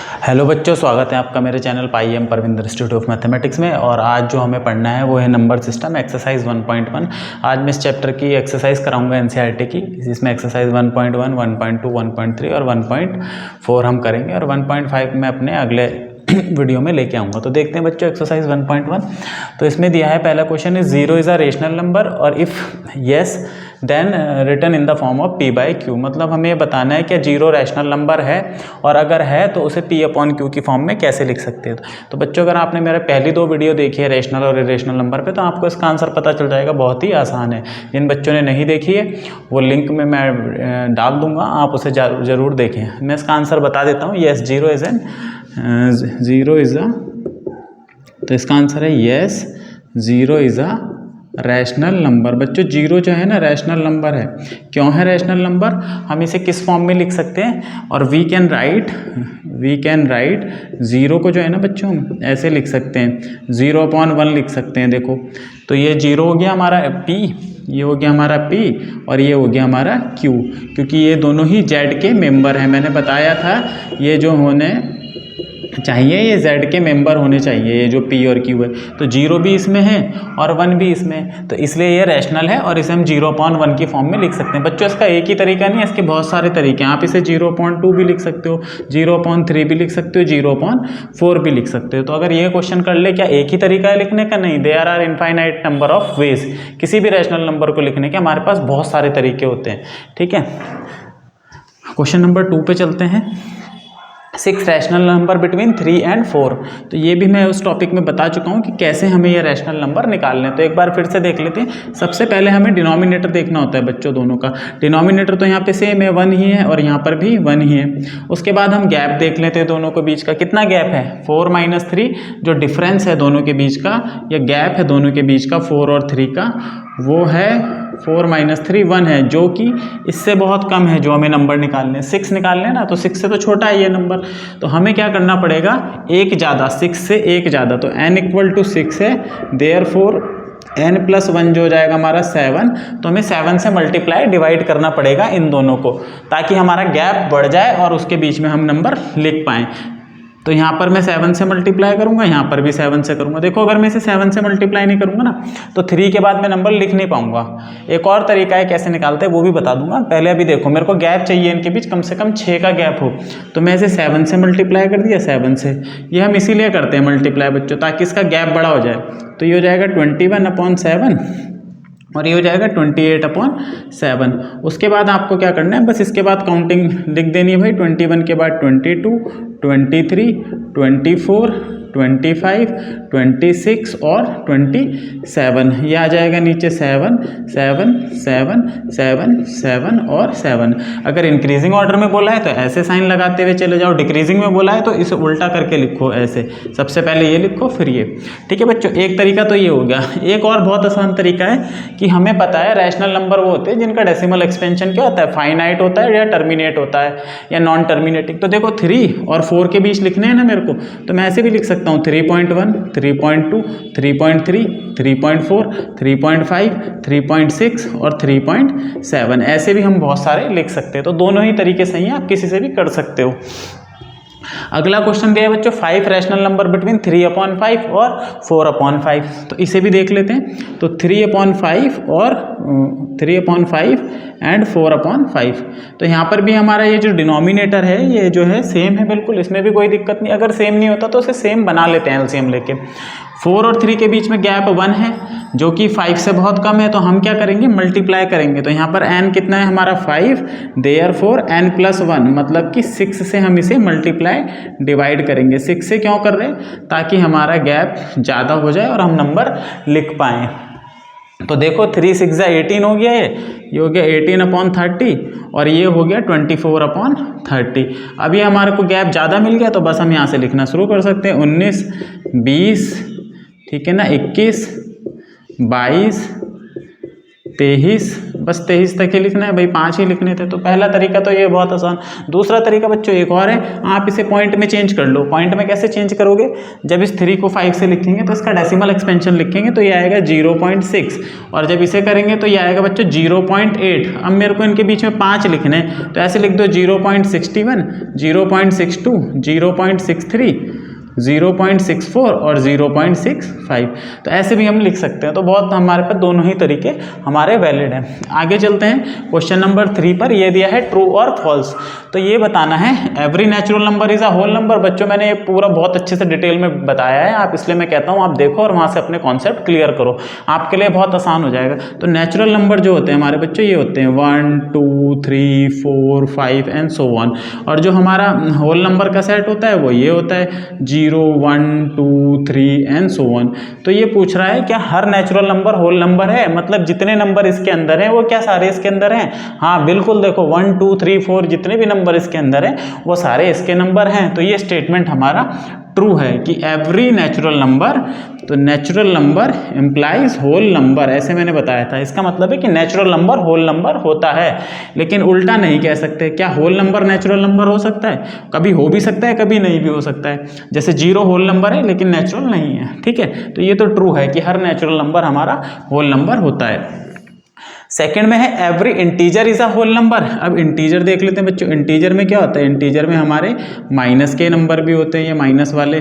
Hello बच्चों, स्वागत है आपका मेरे channel pi M Parvinder institute of mathematics में। और आज जो हमें पढ़ना है वो है नंबर सिस्टम एक्सरसाइज 1.1। आज मैं इस चैप्टर की एक्सरसाइज कराऊंगा एनसीईआरटी की, जिसमें एक्सरसाइज 1.1, 1.2, 1.3 और 1.4 हम करेंगे और 1.5 में अपने अगले वीडियो में लेके आऊँगा। तो देखते हैं बच्चों एक्सरसाइज 1.1। तो इसमें दिया है, पहला question is 0 is a rational number और if yes then written in the form of p by Q. मतलब हमें ये बताना है कि 0 रैशनल नंबर है और अगर है तो उसे p अपॉन क्यू की फॉर्म में कैसे लिख सकते हैं। तो बच्चों, अगर आपने मेरे पहली दो वीडियो देखी है रैशनल और इरेशनल नंबर पे, तो आपको इसका आंसर पता चल जाएगा। बहुत ही आसान है। जिन बच्चों ने नहीं देखी है वो लिंक में मैं डाल दूंगा, आप उसे ज़रूर देखें। मैं इसका आंसर बता देता हूँ। येस, जीरो इज़ अ, तो इसका आंसर है yes, 0 is a rational number. बच्चों, 0 जो है ना रैशनल नंबर है। क्यों है रैशनल नंबर? हम इसे किस फॉर्म में लिख सकते हैं? और वी कैन राइट 0 को जो है ना बच्चों हम ऐसे लिख सकते हैं, 0/1 लिख सकते हैं। देखो, तो ये 0 हो गया हमारा p, ये हो गया हमारा p और ये हो गया हमारा q, क्योंकि ये दोनों ही z के मेंबर हैं। मैंने बताया था ये जो होने चाहिए, ये z के मेंबर होने चाहिए, ये जो p और q है। तो 0 भी इसमें है और 1 भी इसमें है, तो इसलिए ये रैशनल है और इसे हम 0/1 की फॉर्म में लिख सकते हैं। बच्चों, इसका एक ही तरीका नहीं है, इसके बहुत सारे तरीके हैं। आप इसे 0/2 भी लिख सकते हो, 0/3 भी लिख सकते हो, 0/4 भी लिख सकते हो। तो अगर ये क्वेश्चन कर ले, क्या एक ही तरीका है लिखने का? नहीं, there are infinite number of ways. किसी भी रैशनल नंबर को लिखने के हमारे पास बहुत सारे तरीके होते हैं। ठीक है, क्वेश्चन नंबर 2 पे चलते हैं। 6 रैशनल नंबर बिटवीन 3 and 4। तो ये भी मैं उस टॉपिक में बता चुका हूँ कि कैसे हमें ये रैशनल नंबर निकालने हैं। तो एक बार फिर से देख लेते हैं। सबसे पहले हमें डिनोमिनेटर देखना होता है बच्चों, दोनों का। डिनोमिनेटर तो यहाँ पे सेम है, 1 ही है और यहाँ पर भी 1 ही है। उसके बाद हम गैप देख लेते हैं दोनों के बीच का। कितना गैप है? 4 - 3। जो डिफरेंस है दोनों के बीच का, या गैप है दोनों के बीच का 4 और 3 का, वो है 4 - 3 1 है, जो कि इससे बहुत कम है। जो हमें नंबर निकालने, 6 निकालने ना, तो 6 से तो छोटा है ये नंबर। तो हमें क्या करना पड़ेगा? एक ज़्यादा, 6 से एक ज़्यादा। तो n = 6 है, देयरफॉर n + 1 जो हो जाएगा हमारा 7। तो हमें 7 से मल्टीप्लाई डिवाइड करना पड़ेगा इन दोनों को, ताकि हमारा गैप बढ़ जाए और उसके बीच में हम नंबर लिख पाएँ। तो यहाँ पर मैं 7 से मल्टीप्लाई करूँगा, यहाँ पर भी 7 से करूँगा। देखो, अगर मैं इसे 7 से मल्टीप्लाई नहीं करूँगा ना, तो 3 के बाद मैं नंबर लिख नहीं पाऊँगा। एक और तरीका है कैसे निकालते हैं, वो भी बता दूंगा। पहले अभी देखो, मेरे को गैप चाहिए इनके बीच, कम से कम 6 का गैप हो। तो मैं इसे 7 से मल्टीप्लाई कर दिया, 7 से। ये हम इसीलिए करते हैं मल्टीप्लाई बच्चों, ताकि इसका गैप बड़ा हो जाए। तो ये हो जाएगा 21/7 और ये हो जाएगा 28/7। उसके बाद आपको क्या करना है, बस इसके बाद काउंटिंग लिख देनी है भाई। 21 के बाद 22, 23, 24, 25, 26 और 27। ये आ जाएगा नीचे 7 7 7 7 7 और 7। अगर इंक्रीजिंग ऑर्डर में बोला है तो ऐसे साइन लगाते हुए चले जाओ, डिक्रीजिंग में बोला है तो इसे उल्टा करके लिखो ऐसे। सबसे पहले ये लिखो, फिर ये। ठीक है बच्चों, एक तरीका तो ये हो गया। एक और बहुत आसान तरीका है कि हमें पता है रैशनल नंबर वो होते हैं जिनका डेसिमल एक्सपेंशन क्या होता है, फाइनाइट होता है या टर्मिनेट होता है या नॉन टर्मिनेटिंग। तो देखो, 3 और 4 के बीच लिखने हैं ना मेरे को, तो मैं ऐसे भी लिख सकता हूँ 3.1, 3.2, 3.3, 3.4, 3.5, 3.6 और 3.7। ऐसे भी हम बहुत सारे लिख सकते हैं। तो दोनों ही तरीके सही हैं, आप किसी से भी कर सकते हो। अगला क्वेश्चन दिया है बच्चों, 5 रैशनल नंबर बिटवीन 3/5 और 4/5। तो इसे भी देख लेते हैं। तो 3/5 और 3/5 एंड 4/5। तो यहाँ पर भी हमारा ये जो डिनोमिनेटर है ये जो है सेम है बिल्कुल, इसमें भी कोई दिक्कत नहीं। अगर सेम नहीं होता तो उसे सेम बना लेते हैं एलसीएम लेके। 4 और 3 के बीच में गैप 1 है, जो कि 5 से बहुत कम है। तो हम क्या करेंगे? मल्टीप्लाई करेंगे। तो यहाँ पर n कितना है हमारा? 5, देयरफॉर n + 1, मतलब कि 6 से हम इसे मल्टीप्लाई डिवाइड करेंगे। 6 से क्यों कर रहे हैं? ताकि हमारा गैप ज़्यादा हो जाए और हम नंबर लिख पाएँ। तो देखो, 3 × 6 = 18 हो गया, ये हो गया 18/30 और ये हो गया 24/30। अभी हमारे को गैप ज़्यादा मिल गया, तो बस हम यहाँ से लिखना शुरू कर सकते हैं। 19, 20, ठीक है ना, 21, 22, 23, बस 23 तक ही लिखना है भाई, 5 ही लिखने थे। तो पहला तरीका तो ये बहुत आसान। दूसरा तरीका बच्चों एक और है, आप इसे पॉइंट में चेंज कर लो। पॉइंट में कैसे चेंज करोगे, जब इस 3 को 5 से लिखेंगे तो इसका डेसिमल एक्सपेंशन लिखेंगे तो ये आएगा 0.6, और जब इसे करेंगे तो ये आएगा बच्चों 0.8। अब मेरे को इनके बीच में 5 लिखने हैं तो ऐसे लिख दो 0.61, 0.62, 0.63, 0.64 और 0.65। तो ऐसे भी हम लिख सकते हैं। तो बहुत हमारे पास दोनों ही तरीके हमारे वैलिड हैं। आगे चलते हैं क्वेश्चन नंबर 3 पर। ये दिया है ट्रू और फॉल्स। तो ये बताना है every natural number is a whole number. बच्चों मैंने ये पूरा बहुत अच्छे से डिटेल में बताया है, आप इसलिए मैं कहता हूँ आप देखो और वहाँ से अपने कॉन्सेप्ट क्लियर करो, आपके लिए बहुत आसान हो जाएगा। तो नेचुरल नंबर जो होते हैं हमारे बच्चों ये होते हैं 1 2 3 4 5 एंड सो ऑन। और जो हमारा होल नंबर का सेट होता है वो ये होता है 0 1 2 3 एंड सो ऑन। तो ये पूछ रहा है क्या हर नेचुरल नंबर होल नंबर है, मतलब जितने नंबर इसके अंदर हैं वो क्या सारे इसके अंदर हैं? हाँ बिल्कुल, देखो 1 2 3 4 जितने भी नंबर इसके अंदर हैं वो सारे इसके नंबर हैं। तो ये स्टेटमेंट हमारा ट्रू है कि एवरी नेचुरल नंबर, तो natural number implies whole number, ऐसे मैंने बताया था। इसका मतलब है कि नेचुरल नंबर होल नंबर होता है, लेकिन उल्टा नहीं कह सकते। क्या होल नंबर नेचुरल नंबर हो सकता है? कभी हो भी सकता है, कभी नहीं भी हो सकता है। जैसे 0 होल नंबर है लेकिन नेचुरल नहीं है, ठीक है। तो ये तो ट्रू है कि हर नेचुरल नंबर हमारा होल नंबर होता है। सेकंड में है every integer is a whole number. अब इंटीजर देख लेते हैं बच्चों। इंटीजर में क्या होता है, इंटीजर में हमारे माइनस के नंबर भी होते हैं, ये माइनस वाले,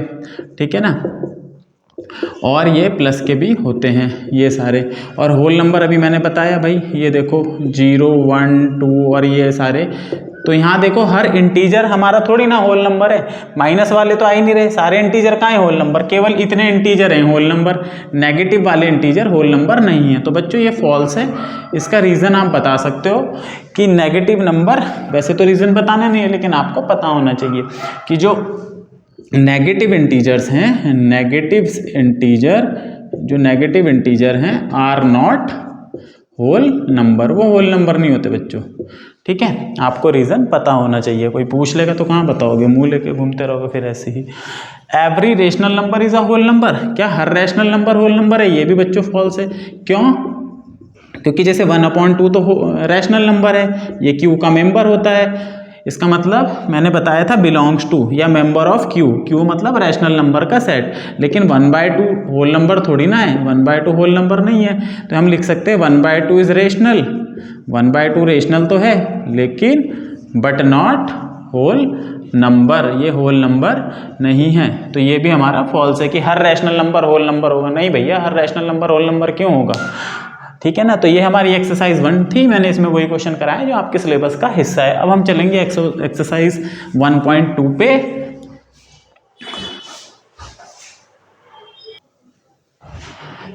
ठीक है ना, और ये प्लस के भी होते हैं ये सारे। और होल नंबर अभी मैंने बताया भाई, ये देखो 0 1 2 और ये सारे। तो यहाँ देखो हर इंटीजर हमारा थोड़ी ना होल नंबर है, माइनस वाले तो आ ही नहीं रहे, सारे इंटीजर कहाँ है होल नंबर, केवल इतने इंटीजर हैं होल नंबर, नेगेटिव वाले इंटीजर होल नंबर नहीं है। तो बच्चों ये फॉल्स है। इसका रीज़न आप बता सकते हो कि नेगेटिव नंबर, वैसे तो रीज़न बताना नहीं है लेकिन आपको पता होना चाहिए कि जो नेगेटिव इंटीजर्स हैं, नेगेटिव इंटीजर, जो नेगेटिव इंटीजर हैं आर नॉट होल नंबर, वो होल नंबर नहीं होते बच्चों, ठीक है। आपको रीज़न पता होना चाहिए। कोई पूछ लेगा तो कहाँ बताओगे, मुंह लेके घूमते रहोगे फिर ऐसे ही। Every rational number is a whole number. क्या हर रैशनल नंबर होल नंबर है? ये भी बच्चों फॉल्स है। क्यों? क्योंकि जैसे 1/2 तो रैशनल नंबर है, ये क्यू का मेंबर होता है। इसका मतलब मैंने बताया था बिलोंग्स टू या मेंबर ऑफ क्यू, क्यू मतलब रैशनल नंबर का सेट। लेकिन 1/2 होल नंबर थोड़ी ना है, 1/2 होल नंबर नहीं है। तो हम लिख सकते हैं 1/2 इज रेशनल, 1/2 रेशनल तो है लेकिन बट नॉट होल नंबर, ये होल नंबर नहीं है। तो ये भी हमारा फॉल्स है कि हर रैशनल नंबर होल नंबर होगा। नहीं भैया, हर रैशनल नंबर होल नंबर क्यों होगा, ठीक है ना। तो ये हमारी एक्सरसाइज 1 थी, मैंने इसमें वही क्वेश्चन कराया जो आपके सिलेबस का हिस्सा है। अब हम चलेंगे एक्सरसाइज 1.2 पे।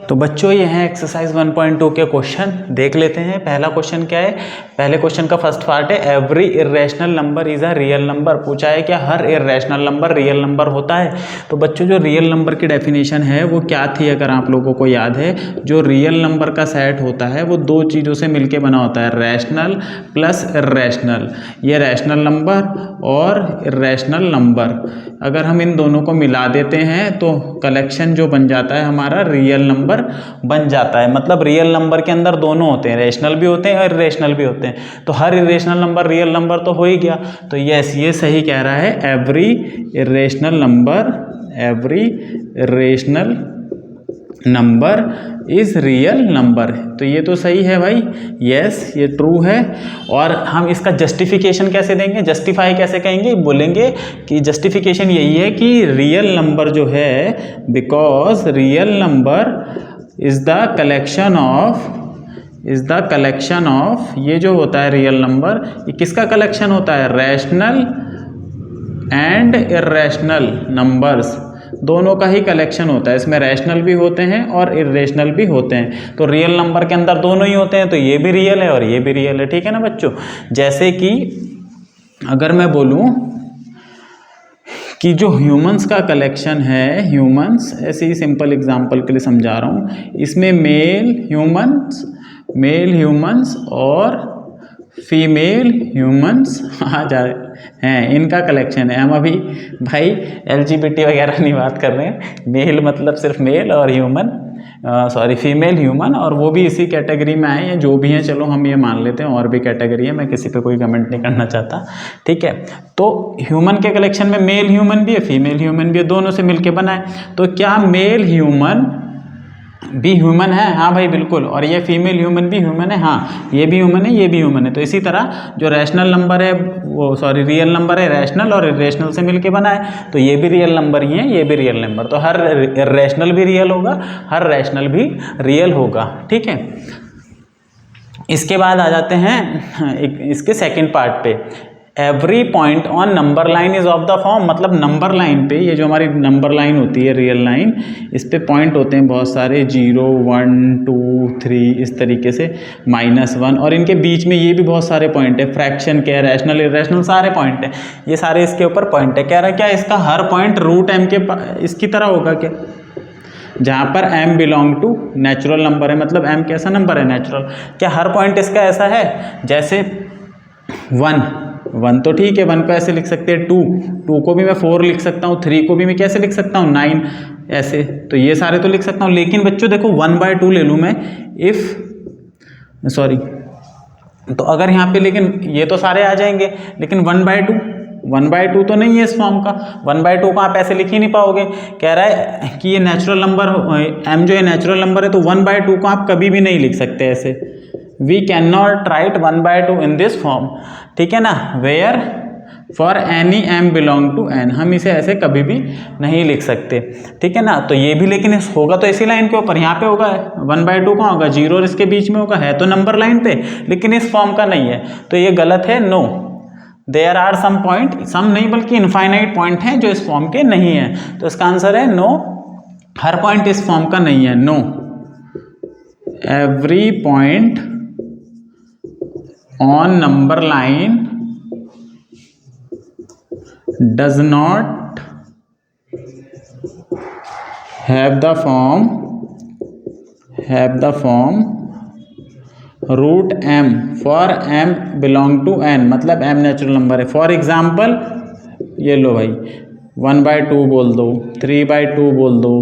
तो बच्चों ये हैं एक्सरसाइज 1.2 के क्वेश्चन, देख लेते हैं। पहला क्वेश्चन क्या है, पहले क्वेश्चन का फर्स्ट पार्ट है every irrational number is a real number. पूछा है क्या हर इर्रेशनल नंबर रियल नंबर होता है। तो बच्चों जो रियल नंबर की डेफिनेशन है वो क्या थी, अगर आप लोगों को याद है, जो रियल नंबर का सेट होता है वो दो चीज़ों से मिलके बना होता है, रैशनल प्लस इर्रेशनल। ये रैशनल नंबर और इर्रेशनल नंबर, अगर हम इन दोनों को मिला देते हैं तो कलेक्शन जो बन जाता है हमारा रियल नंबर बन जाता है। मतलब रियल नंबर के अंदर दोनों होते हैं, रैशनल भी होते हैं और इर्रेशनल भी होते हैं। तो हर इर्रेशनल नंबर रियल नंबर तो हो ही गया। तो यस, ये सही कह रहा है, every irrational number, every irrational number is real number. तो ये तो सही है भाई, यस ये ट्रू है। और हम इसका जस्टिफिकेशन कैसे देंगे, जस्टिफाई कैसे कहेंगे, बोलेंगे कि जस्टिफिकेशन यही है कि रियल नंबर जो है, because real number is the collection of, is the collection of, ये जो होता है रियल नंबर, ये किसका कलेक्शन होता है, रैशनल एंड इर्रेशनल नंबर्स, दोनों का ही कलेक्शन होता है। इसमें रैशनल भी होते हैं और इर्रेशनल भी होते हैं। तो रियल नंबर के अंदर दोनों ही होते हैं, तो ये भी रियल है और ये भी रियल है, ठीक है ना बच्चों। जैसे कि अगर मैं बोलूं कि जो ह्यूमंस का कलेक्शन है, ह्यूमंस, ऐसे ही सिंपल एग्जांपल के लिए समझा रहा हूँ, इसमें मेल ह्यूमंस और फीमेल ह्यूमंस आ जाए, हैं, इनका कलेक्शन है। हम अभी भाई LGBT वगैरह नहीं बात कर रहे हैं, मेल मतलब सिर्फ मेल और ह्यूमन, सॉरी फीमेल ह्यूमन, और वो भी इसी कैटेगरी में आए हैं जो भी हैं, चलो हम ये मान लेते हैं और भी कैटेगरी है, मैं किसी पे कोई कमेंट नहीं करना चाहता, ठीक है। तो ह्यूमन के कलेक्शन में मेल ह्यूमन भी है, फीमेल ह्यूमन भी है, दोनों से मिलके बना है। तो क्या मेल ह्यूमन भी ह्यूमन है? हाँ भाई बिल्कुल। और ये फीमेल ह्यूमन भी ह्यूमन है? हाँ, ये भी ह्यूमन है, ये भी ह्यूमन है। तो इसी तरह जो रैशनल नंबर है वो, सॉरी रियल नंबर है, रैशनल और इरेशनल से मिलके बना है, तो ये भी रियल नंबर ही है, ये भी रियल नंबर। तो हर इरेशनल भी रियल होगा, हर रैशनल भी रियल होगा, ठीक है। इसके बाद आ जाते हैं इसके सेकेंड पार्ट पे। Every point on number line is of the form, मतलब नंबर लाइन पे, ये जो हमारी नंबर लाइन होती है रियल लाइन, इस पे पॉइंट होते हैं बहुत सारे, 0 1 2 3 इस तरीके से, -1, और इनके बीच में ये भी बहुत सारे पॉइंट है, फ्रैक्शन क्या है, रैशनल इरेशनल सारे पॉइंट है, ये सारे इसके ऊपर पॉइंट है। कह रहा है क्या इसका हर पॉइंट रूट m के इसकी तरह होगा क्या, जहाँ पर m belong to natural number है, मतलब m कैसा नंबर है, नेचुरल। क्या हर पॉइंट इसका ऐसा है? जैसे 1 तो ठीक है, 1 को ऐसे लिख सकते हैं, 2 को भी मैं 4 लिख सकता हूँ, 3 को भी मैं कैसे लिख सकता हूँ, 9 ऐसे, तो ये सारे तो लिख सकता हूँ। लेकिन बच्चों देखो 1/2 ले लूँ मैं, इफ़ सॉरी, तो अगर यहाँ पे, लेकिन ये तो सारे आ जाएंगे, लेकिन 1/2 तो नहीं है इस फॉर्म का, 1/2 को आप ऐसे लिख ही नहीं पाओगे। कह रहा है कि ये नेचुरल नंबर m जो है नेचुरल नंबर है, तो 1/2 को आप कभी भी नहीं लिख सकते ऐसे, we can not write 1/2 in this form, ठीक है ना। Where for any m belong to n, हम इसे ऐसे कभी भी नहीं लिख सकते, ठीक है ना। तो ये भी लेकिन होगा तो इसी लाइन के ऊपर, यहाँ पे होगा 1/2 का होगा, 0 और इसके बीच में होगा, है तो नंबर लाइन पे, लेकिन इस फॉर्म का नहीं है, तो ये गलत है। No, there are some point, some नहीं बल्कि इनफाइनाइट पॉइंट हैं जो इस फॉर्म के नहीं है, तो इसका आंसर है नो, हर पॉइंट इस फॉर्म का नहीं है। No, every point on number line does not have the form root m for m belong to n, मतलब m नेचुरल नंबर है। फॉर एग्जाम्पल ये लो भाई, 1/2 बोल दो, 3/2 बोल दो,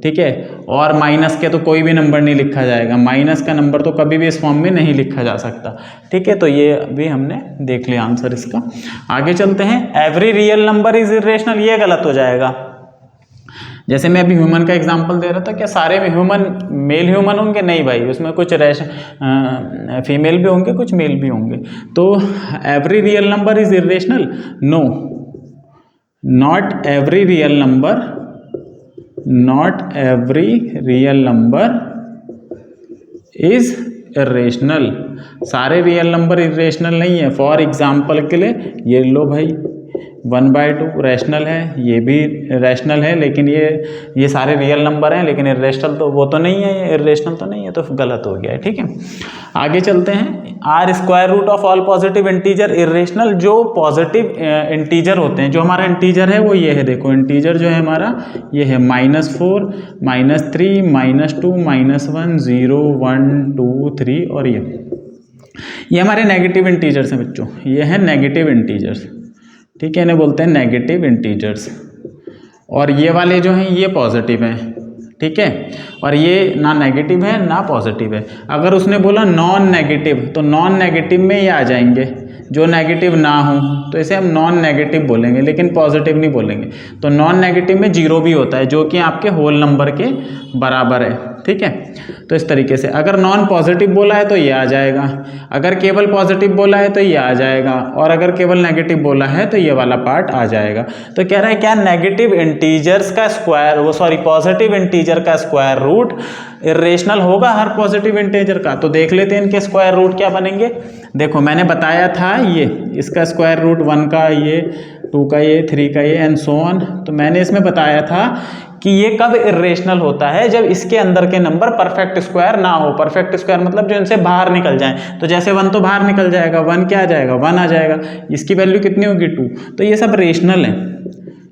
ठीक है। और माइनस के तो कोई भी नंबर नहीं लिखा जाएगा, माइनस का नंबर तो कभी भी इस फॉर्म में नहीं लिखा जा सकता, ठीक है। तो ये भी हमने देख लिया आंसर इसका। आगे चलते हैं। Every real number is irrational, ये गलत हो जाएगा। जैसे मैं अभी ह्यूमन का एग्जांपल दे रहा था, क्या सारे में ह्यूमन मेल ह्यूमन होंगे? नहीं भाई, उसमें कुछ फीमेल भी होंगे, कुछ मेल भी होंगे। तो every real number is irrational? No, not every real number is irrational, सारे रियल नंबर इरेशनल नहीं है। फॉर एग्जाम्पल के लिए ये लो भाई, 1/2 रैशनल है, ये भी रैशनल है, लेकिन ये सारे रियल नंबर हैं, लेकिन इरेशनल तो वो तो नहीं है, ये इरेशनल तो नहीं है, तो गलत हो गया है, ठीक है। आगे चलते हैं। Are square root of all positive integer irrational, जो पॉजिटिव इंटीजर होते हैं, जो हमारा इंटीजर है वो ये है, देखो इंटीजर जो है हमारा ये है, -4 -3 -2 -1 0 1 2 3, और ये हमारे नेगेटिव इंटीजर्स हैं बच्चों, ये हैं नेगेटिव इंटीजर्स, ठीक है, इन्हें बोलते हैं नेगेटिव इंटीजर्स। और ये वाले जो हैं ये पॉजिटिव हैं, ठीक है, और ये ना नेगेटिव है ना पॉजिटिव है। अगर उसने बोला नॉन नेगेटिव, तो नॉन नेगेटिव में ये आ जाएंगे, जो नेगेटिव ना हो तो इसे हम नॉन नेगेटिव बोलेंगे, लेकिन पॉजिटिव नहीं बोलेंगे। तो नॉन नेगेटिव में 0 भी होता है, जो कि आपके होल नंबर के बराबर है, ठीक है। तो इस तरीके से अगर नॉन पॉजिटिव बोला है तो ये आ जाएगा, अगर केवल पॉजिटिव बोला है तो ये आ जाएगा, और अगर केवल नेगेटिव बोला है तो ये वाला पार्ट आ जाएगा। तो कह रहा है क्या नेगेटिव इंटीजर्स का स्क्वायर, वो सॉरी पॉजिटिव इंटीजर का स्क्वायर रूट इरेशनल होगा हर पॉजिटिव इंटीजर का। तो देख लेते हैं इनके स्क्वायर रूट क्या बनेंगे। देखो मैंने बताया था ये इसका स्क्वायर रूट 1 का ये, 2 का ये, 3 का ये एंड सो ऑन। तो मैंने इसमें बताया था कि ये कब इरेशनल होता है, जब इसके अंदर के नंबर परफेक्ट स्क्वायर ना हो। परफेक्ट स्क्वायर मतलब जो इनसे बाहर निकल जाए। तो जैसे 1 तो बाहर निकल जाएगा, 1 क्या आ जाएगा, 1 आ जाएगा, इसकी वैल्यू कितनी होगी 2। तो ये सब रेशनल है,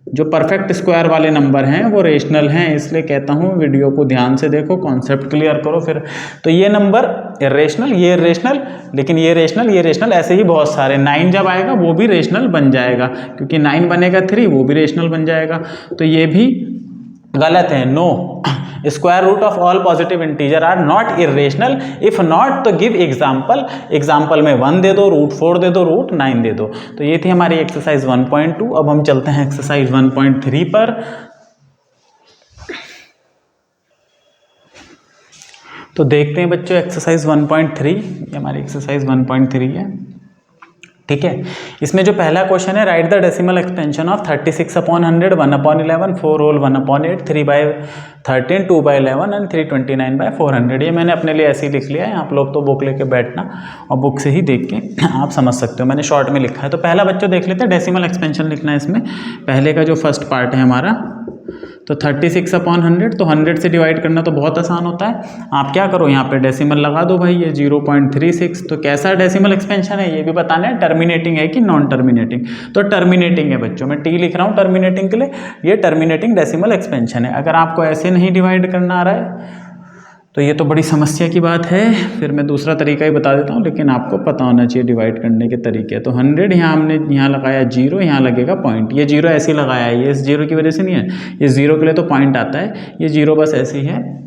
जो परफेक्ट स्क्वायर वाले नंबर हैं वो रेशनल हैं, इसलिए कहता हूँ वीडियो को ध्यान से देखो, कॉन्सेप्ट क्लियर करो फिर। तो ये नंबर इरेशनल, ये रेशनल, लेकिन ये रेशनल, ये रेशनल, ऐसे ही बहुत सारे। 9 जब आएगा वो भी रेशनल बन जाएगा, क्योंकि 9 बनेगा 3, वो भी रेशनल बन जाएगा। तो ये भी गलत है, no. Square root of all positive integer are not irrational, if not तो गिव एग्जाम्पल। एग्जाम्पल में 1 दे दो, रूट 4 दे दो, रूट 9 दे दो। तो ये थी हमारी एक्सरसाइज 1.2। अब हम चलते हैं एक्सरसाइज 1.3 पर। तो देखते हैं बच्चों एक्सरसाइज 1.3, ये हमारी एक्सरसाइज 1.3 है, ठीक है। इसमें जो पहला क्वेश्चन है, write the decimal expansion of 36/100, 1/11, 4 whole 1/8, 3/13, 2/11 and 329/400। ये मैंने अपने लिए ऐसे ही लिख लिया है, आप लोग तो बुक लेके बैठना और बुक से ही देख के आप समझ सकते हो, मैंने शॉर्ट में लिखा है। तो पहला बच्चों देख लेते हैं, डेसिमल एक्सपेंशन लिखना है इसमें। पहले का जो फर्स्ट पार्ट है हमारा, तो 36/100, तो 100 से डिवाइड करना तो बहुत आसान होता है। आप क्या करो, यहाँ पे डेसिमल लगा दो भाई, ये 0.36। तो कैसा डेसिमल एक्सपेंशन है ये भी बताना है, टर्मिनेटिंग है कि नॉन टर्मिनेटिंग। तो टर्मिनेटिंग है बच्चों, मैं टी लिख रहा हूँ टर्मिनेटिंग के लिए, ये टर्मिनेटिंग डेसिमल एक्सपेंशन है। अगर आपको ऐसे नहीं डिवाइड करना आ रहा है तो ये तो बड़ी समस्या की बात है, फिर मैं दूसरा तरीका ही बता देता हूँ, लेकिन आपको पता होना चाहिए डिवाइड करने के तरीके। तो 100 यहाँ हमने यहाँ लगाया 0, यहाँ लगेगा पॉइंट, ये 0 ऐसे ही लगाया है, ये इस 0 की वजह से नहीं है, ये 0 के लिए तो पॉइंट आता है, ये 0 बस ऐसे ही है।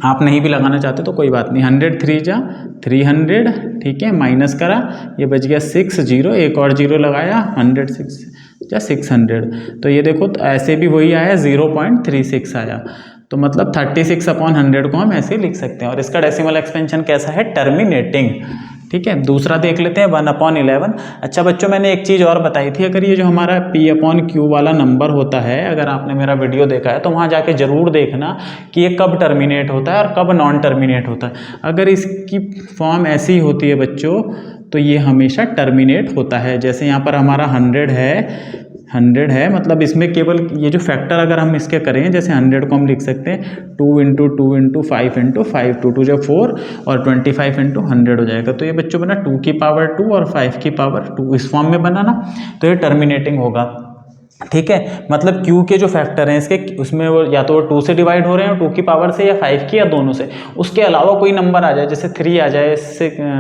आप नहीं भी लगाना चाहते तो कोई बात नहीं। 100 3 जा 300, ठीक है, माइनस करा, ये बच गया 6 0, एक और 0 लगाया, 100 6 जा 600। तो ये देखो तो ऐसे भी वही आया, 0.36 आया। तो मतलब 36/100 को हम ऐसे लिख सकते हैं, और इसका डेसिमल एक्सपेंशन कैसा है, टर्मिनेटिंग, ठीक है। दूसरा देख लेते हैं 1/11। अच्छा बच्चों, मैंने एक चीज़ और बताई थी, अगर ये जो हमारा P/Q वाला नंबर होता है, अगर आपने मेरा वीडियो देखा है तो वहाँ जाके ज़रूर देखना कि ये कब टर्मिनेट होता है और कब नॉन टर्मिनेट होता है। अगर इसकी फॉर्म ऐसी होती है बच्चों, तो ये हमेशा टर्मिनेट होता है। जैसे यहाँ पर हमारा 100 है, मतलब इसमें केवल ये जो फैक्टर अगर हम इसके करें, जैसे 100 को हम लिख सकते हैं 2 × 2 × 5 × 5, 2 2 4 और 25 × 100 हो जाएगा। तो ये बच्चों बना 2 की पावर 2 और 5 की पावर 2, इस फॉर्म में बना ना, तो ये टर्मिनेटिंग होगा, ठीक है। मतलब Q के जो फैक्टर हैं इसके, उसमें वो या तो वो 2 से डिवाइड हो रहे हैं 2 की पावर से, या 5 की, या दोनों से। उसके अलावा कोई नंबर आ जाए, जैसे 3 आ जाए,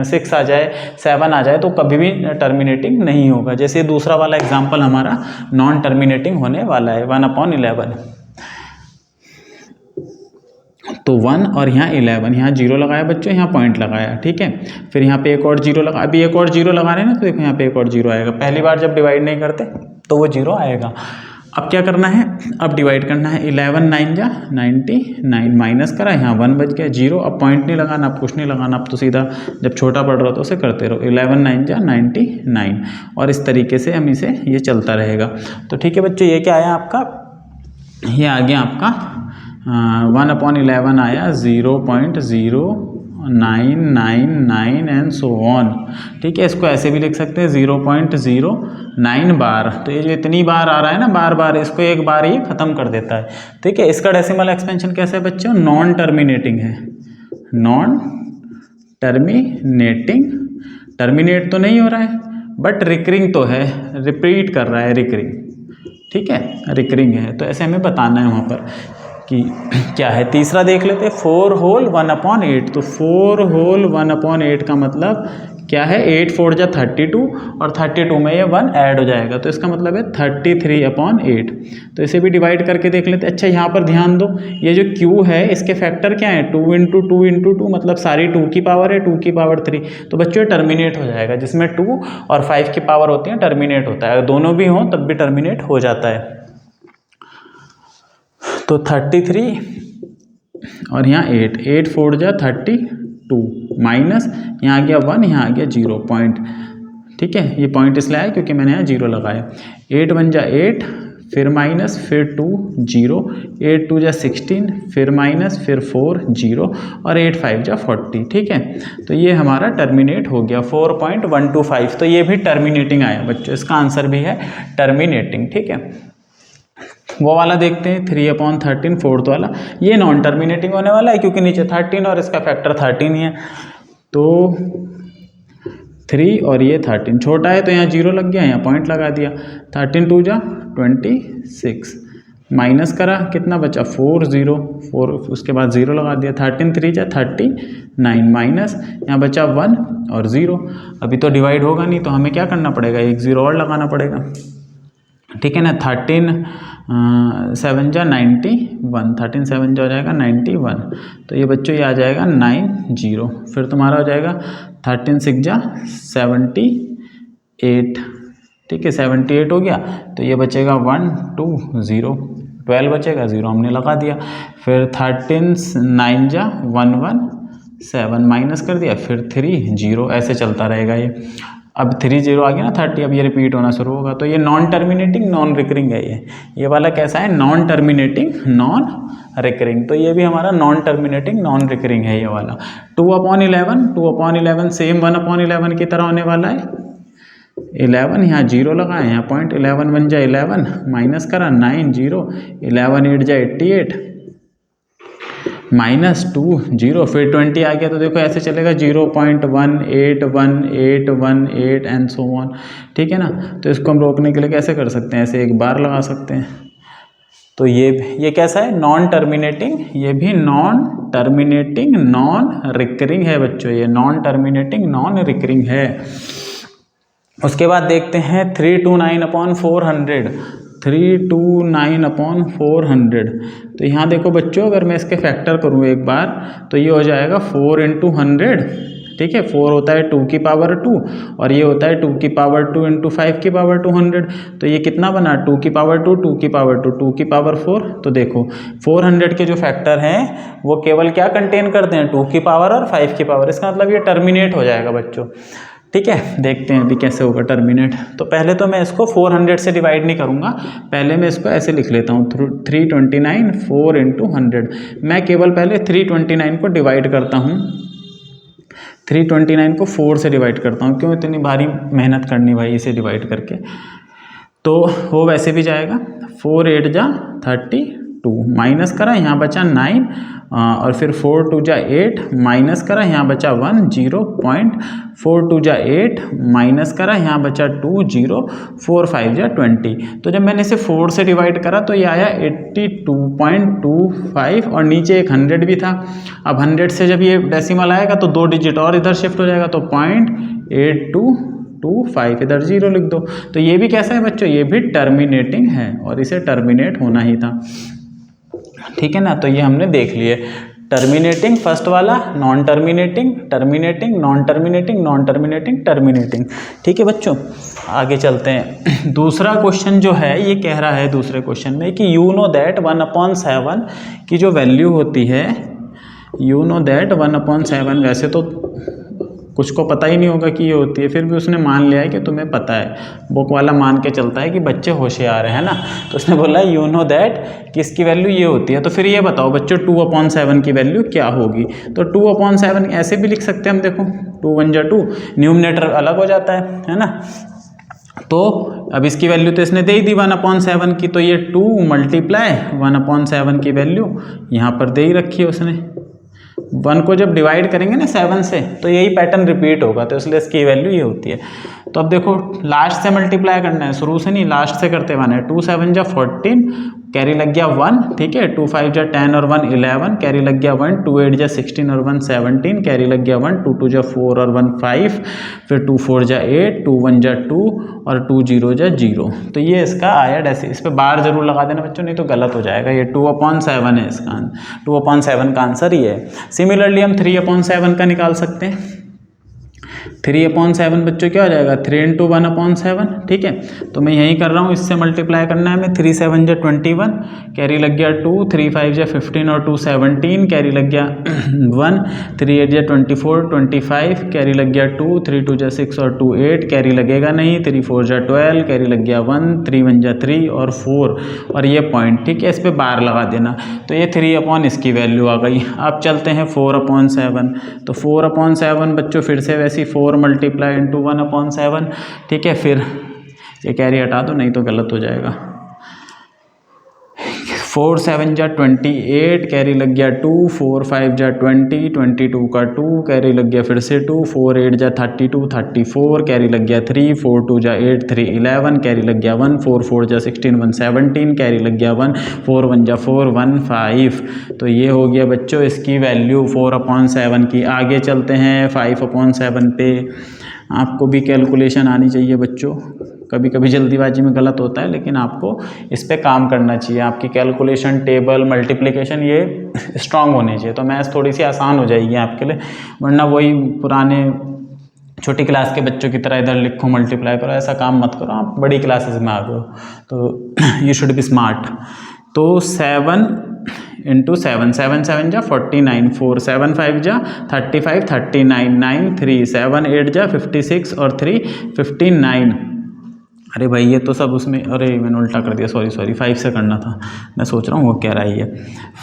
6 आ जाए, 7 आ जाए, तो कभी भी टर्मिनेटिंग नहीं होगा। जैसे दूसरा वाला एग्जाम्पल हमारा नॉन टर्मिनेटिंग होने वाला है, 1/11। तो 1 और यहाँ 11, यहाँ 0 लगाया बच्चों, यहाँ पॉइंट लगाया, ठीक है। फिर यहाँ पे एक और 0 लगा, अभी एक और 0 लगा रहे हैं ना, तो देखो यहाँ पे एक और 0 आएगा। पहली बार जब डिवाइड नहीं करते तो वो 0 आएगा। अब क्या करना है, अब डिवाइड करना है। 11 9 जा 99, माइनस करा, यहाँ 1 बच गया, 0। अब पॉइंट नहीं लगाना, अब कुछ नहीं लगाना, अब तो सीधा जब छोटा पड़ रहा हो तो उसे करते रहो। 11 9 जा 99, और इस तरीके से हम इसे, ये चलता रहेगा। तो ठीक है बच्चों, ये क्या आया आपका, ये आ गया आपका 1/11 आया 0.0999 एंड सो ऑन, ठीक है। इसको ऐसे भी लिख सकते हैं 0.09 बार। तो ये जो इतनी बार आ रहा है ना, बार बार, इसको एक बार ही ख़त्म कर देता है, ठीक है। इसका डेसिमल एक्सपेंशन कैसे है बच्चों, नॉन टर्मिनेटिंग है, नॉन टर्मिनेटिंग। टर्मिनेट तो नहीं हो रहा है, बट रिकरिंग तो है, रिपीट कर रहा है, रिकरिंग, ठीक है, रिकरिंग है। तो ऐसे हमें बताना है वहाँ पर कि क्या है। तीसरा देख लेते हैं, 4 होल 1/8। तो 4 होल 1/8 का मतलब क्या है, 8 4 जा 32, और 32 में ये 1 ऐड हो जाएगा, तो इसका मतलब है 33/8। तो इसे भी डिवाइड करके देख लेते हैं। अच्छा यहाँ पर ध्यान दो, ये जो Q है इसके फैक्टर क्या है, 2 × 2 × 2, मतलब सारी 2 की पावर है, 2 की पावर 3। तो बच्चों टर्मिनेट हो जाएगा, जिसमें 2 और 5 की पावर होती है टर्मिनेट होता है, अगर दोनों भी हों तब भी टर्मिनेट हो जाता है। तो 33 और यहाँ 8 4 जा 32, माइनस यहाँ आ गया 1, यहाँ आ गया 0 पॉइंट, ठीक है। ये पॉइंट इसलिए आया क्योंकि मैंने यहाँ 0 लगाया। 8 1 जा 8, फिर माइनस, फिर 2 0, 8 2 जा 16, फिर माइनस, फिर 4 0, और 8 5 जा 40, ठीक है। तो ये हमारा टर्मिनेट हो गया 4.125। तो ये भी टर्मिनेटिंग आया बच्चों, इसका आंसर भी है टर्मिनेटिंग, ठीक है। वो वाला देखते हैं 3/13 फोर्थ वाला, ये नॉन टर्मिनेटिंग होने वाला है क्योंकि नीचे 13 और इसका फैक्टर 13 ही है। तो 3 और ये 13 छोटा है तो यहाँ 0 लग गया, यहाँ पॉइंट लगा दिया। 13 2 जा 26 माइनस करा, कितना बचा 4 0 4, उसके बाद 0 लगा दिया, 13 3 जा 39 माइनस यहाँ बचा 1 और 0। अभी तो डिवाइड होगा नहीं तो हमें क्या करना पड़ेगा, एक 0 और लगाना पड़ेगा, ठीक है ना। 13 7 जा 91, 13 7 जा हो जाएगा 91, तो ये बच्चों ये आ जाएगा 90। फिर तुम्हारा हो जाएगा 13 6 जा 78, ठीक है 78 हो गया, तो ये बचेगा 1 2 0, 12 बचेगा, 0 हमने लगा दिया। फिर 13 9 जा 117 माइनस कर दिया, फिर 3 0, ऐसे चलता रहेगा ये। अब 3 0 आ गया ना 30, अब ये रिपीट होना शुरू होगा। तो ये नॉन टर्मिनेटिंग नॉन रिकरिंग है, ये वाला कैसा है, नॉन टर्मिनेटिंग नॉन रिकरिंग। तो ये भी हमारा नॉन टर्मिनेटिंग नॉन रिकरिंग है ये वाला। 2/11 सेम 1/11 की तरह होने वाला है। 11 यहाँ 0 लगाए, यहाँ पॉइंट 11 बन जाए 11 माइनस करा 9 0, 11 8 जा 88 माइनस 2 0, फिर 20 आ गया तो देखो ऐसे चलेगा 0.181818 एंड सो ऑन, ठीक है ना। तो इसको हम रोकने के लिए कैसे कर सकते हैं, ऐसे एक बार लगा सकते हैं। तो ये कैसा है, नॉन टर्मिनेटिंग, ये भी नॉन टर्मिनेटिंग नॉन रिकरिंग है बच्चों, ये नॉन टर्मिनेटिंग नॉन रिकरिंग है। उसके बाद देखते हैं 329/400, 329/400। तो यहाँ देखो बच्चों, अगर मैं इसके फैक्टर करूँ एक बार तो ये हो जाएगा 4 × 100, ठीक है। 4 होता है 2 की पावर 2 और ये होता है 2 की पावर 2 × 5 की पावर 200। तो ये कितना बना, 2 की पावर 2 2 की पावर 2 2 की पावर 4। तो देखो 400 के जो फैक्टर हैं वो केवल क्या कंटेन करते हैं, 2 की पावर और 5 की पावर। इसका मतलब ये टर्मिनेट हो जाएगा बच्चों, ठीक है। देखते हैं अभी कैसे होगा टर्मिनेट। तो पहले तो मैं इसको 400 से डिवाइड नहीं करूँगा, पहले मैं इसको ऐसे लिख लेता हूँ 329 4 × 100। मैं केवल पहले 329 को डिवाइड करता हूँ, 329 को 4 से डिवाइड करता हूँ। क्यों इतनी भारी मेहनत करनी भाई इसे डिवाइड करके, तो वो वैसे भी जाएगा। 4 8 जा 32 माइनस करा, यहाँ बचा 9 और फिर 4 2 जा 8 माइनस करा, यहाँ बचा 1 0.4 2 जा 8 माइनस करा, यहाँ बचा 2 0 4 5 जा 20। तो जब मैंने इसे 4 से डिवाइड करा तो ये आया 82.25 और नीचे एक 100 भी था। अब 100 से जब ये डेसिमल आएगा तो 2 डिजिट और इधर शिफ्ट हो जाएगा, तो 0.8225 इधर 0 लिख दो। तो ये भी कैसा है बच्चों, ये भी टर्मिनेटिंग है और इसे टर्मिनेट होना ही था, ठीक है ना। तो ये हमने देख लिए टर्मिनेटिंग फर्स्ट वाला, non terminating terminating non terminating non terminating terminating, ठीक है बच्चों। आगे चलते हैं। दूसरा क्वेश्चन जो है ये कह रहा है दूसरे क्वेश्चन में कि यू नो दैट 1/7 की जो वैल्यू होती है, यू नो दैट 1/7, वैसे तो कुछ को पता ही नहीं होगा कि ये होती है, फिर भी उसने मान लिया है कि तुम्हें पता है। बुक वाला मान के चलता है कि बच्चे होशियार हैं, है ना। तो उसने बोला यू नो दैट कि इसकी वैल्यू ये होती है। तो फिर ये बताओ बच्चों 2/7 की वैल्यू क्या होगी। तो 2/7 ऐसे भी लिख सकते हैं हम, देखो 2 1 जा 2, न्यूमरेटर अलग हो जाता है ना। तो अब इसकी वैल्यू तो इसने दे ही दी 1/7 की, तो ये 2 × 1/7 की वैल्यू यहाँ पर दे ही रखी है उसने। 1 को जब डिवाइड करेंगे ना 7 से तो यही पैटर्न रिपीट होगा, तो इसलिए इसकी वैल्यू ये होती है। तो अब देखो लास्ट से मल्टीप्लाई करना है, शुरू से नहीं लास्ट से करते बना है। 2 7 जा 14, कैरी लग गया 1, ठीक है। 2 5 जा 10 और 1 11, कैरी लग गया 1। 2 8 जा 16 और 1 17, कैरी लग गया 1। 2 2 जा 4 और 1 5, फिर 2 4 जा 8, 2 1 जा 2 और 2 0 जा 0। तो ये इसका आया ऐसे। इस पर बार जरूर लगा देना बच्चों, नहीं तो गलत हो जाएगा। ये 2/7 है इसका, 2/7 का आंसर ये है। सिमिलरली हम 3/7 का निकाल सकते हैं। 3/7 बच्चों क्या हो जाएगा, 3 × 1/7, ठीक है। तो मैं यही कर रहा हूँ, इससे मल्टीप्लाई करना है हमें। 3 7 जा 21, कैरी लग गया 2। 3 5 जा 15 और 2 17, कैरी लग गया 1। 3 8 जा 24 25, कैरी लग गया 2। 3 2 जा 6 और 2 8, कैरी लगेगा नहीं। 3 4 जा 12, कैरी लग गया 1। 3 1 जा 3 और 4 और ये पॉइंट, ठीक है। इस पर बार लगा देना, तो ये 3/ इसकी वैल्यू आ गई। अब चलते हैं 4/7। तो 4/7 बच्चों फिर से वैसी 4 मल्टीप्लाई इंटू 1/7, ठीक है। फिर ये कैरी हटा दो, नहीं तो गलत हो जाएगा। 4 7 जा 28, कैरी लग गया 2, 4 5 जा 20, 22 का 2, कैरी लग गया फिर से 2, 4 8 जा 32, 34, कैरी लग गया 3, 4 2 जा 8, 3 11, कैरी लग गया 1, 4 4 जा 16, 1 17, कैरी लग गया 1, 4 1 जा 4, 1 5। तो ये हो गया बच्चों इसकी वैल्यू 4/7 की। आगे चलते हैं 5/7 पे। आपको भी कैलकुलेशन आनी चाहिए बच्चों, कभी कभी जल्दीबाजी में गलत होता है, लेकिन आपको इस पे काम करना चाहिए। आपकी कैलकुलेशन, टेबल, मल्टीप्लिकेशन ये स्ट्रांग होनी चाहिए, तो मैथ्स थोड़ी सी आसान हो जाएगी आपके लिए। वरना वही पुराने छोटी क्लास के बच्चों की तरह इधर लिखो मल्टीप्लाई करो, ऐसा काम मत करो। आप बड़ी क्लासेस में आ गए हो तो यू शुड बी स्मार्ट। तो 7 × 7, 7 7 जा 49, 4 7 5 जा 35, 39, 9 3 7 8 जा 56 और 3 59। अरे भाई ये तो सब उसमें, अरे मैंने उल्टा कर दिया, सॉरी 5 से करना था, मैं सोच रहा हूँ वो कह रहा है ये।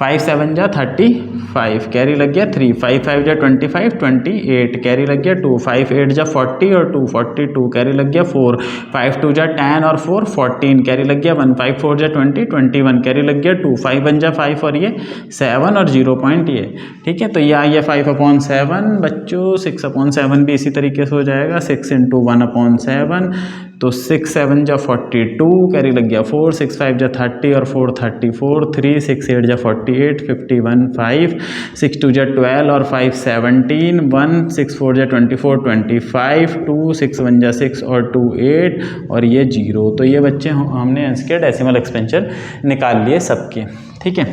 5 7 जा 35, कैरी लग गया 3, 5 5 जा 25, 28, कैरी लग गया 2, 5 8 जा 40 और 2 42, कैरी लग गया 4, 5 2 जा 10 और 4 14, कैरी लग गया 1, 5 4 जा 20, 21, कैरी लग गया 2, 5 1 जा 5 और ये 7 और 0 पॉइंट ये। ठीक है, तो ये आ गया 5/7 बच्चों। 6/7 भी इसी तरीके से हो जाएगा, 6 × 1/7। तो 6 7 जा 42, कैरी लग गया 4, 6 5 जा 30 और 4 34, 3 6 8 जा 48, 51 5, 6 2 जा 12 और 5 17, 1 6 4 जा 24, 25, 2 6 1 जा 6 और 2 8 और ये 0। तो ये बच्चे हमने इसके डेसिमल एक्सपेंशन निकाल लिए सबके। ठीक है,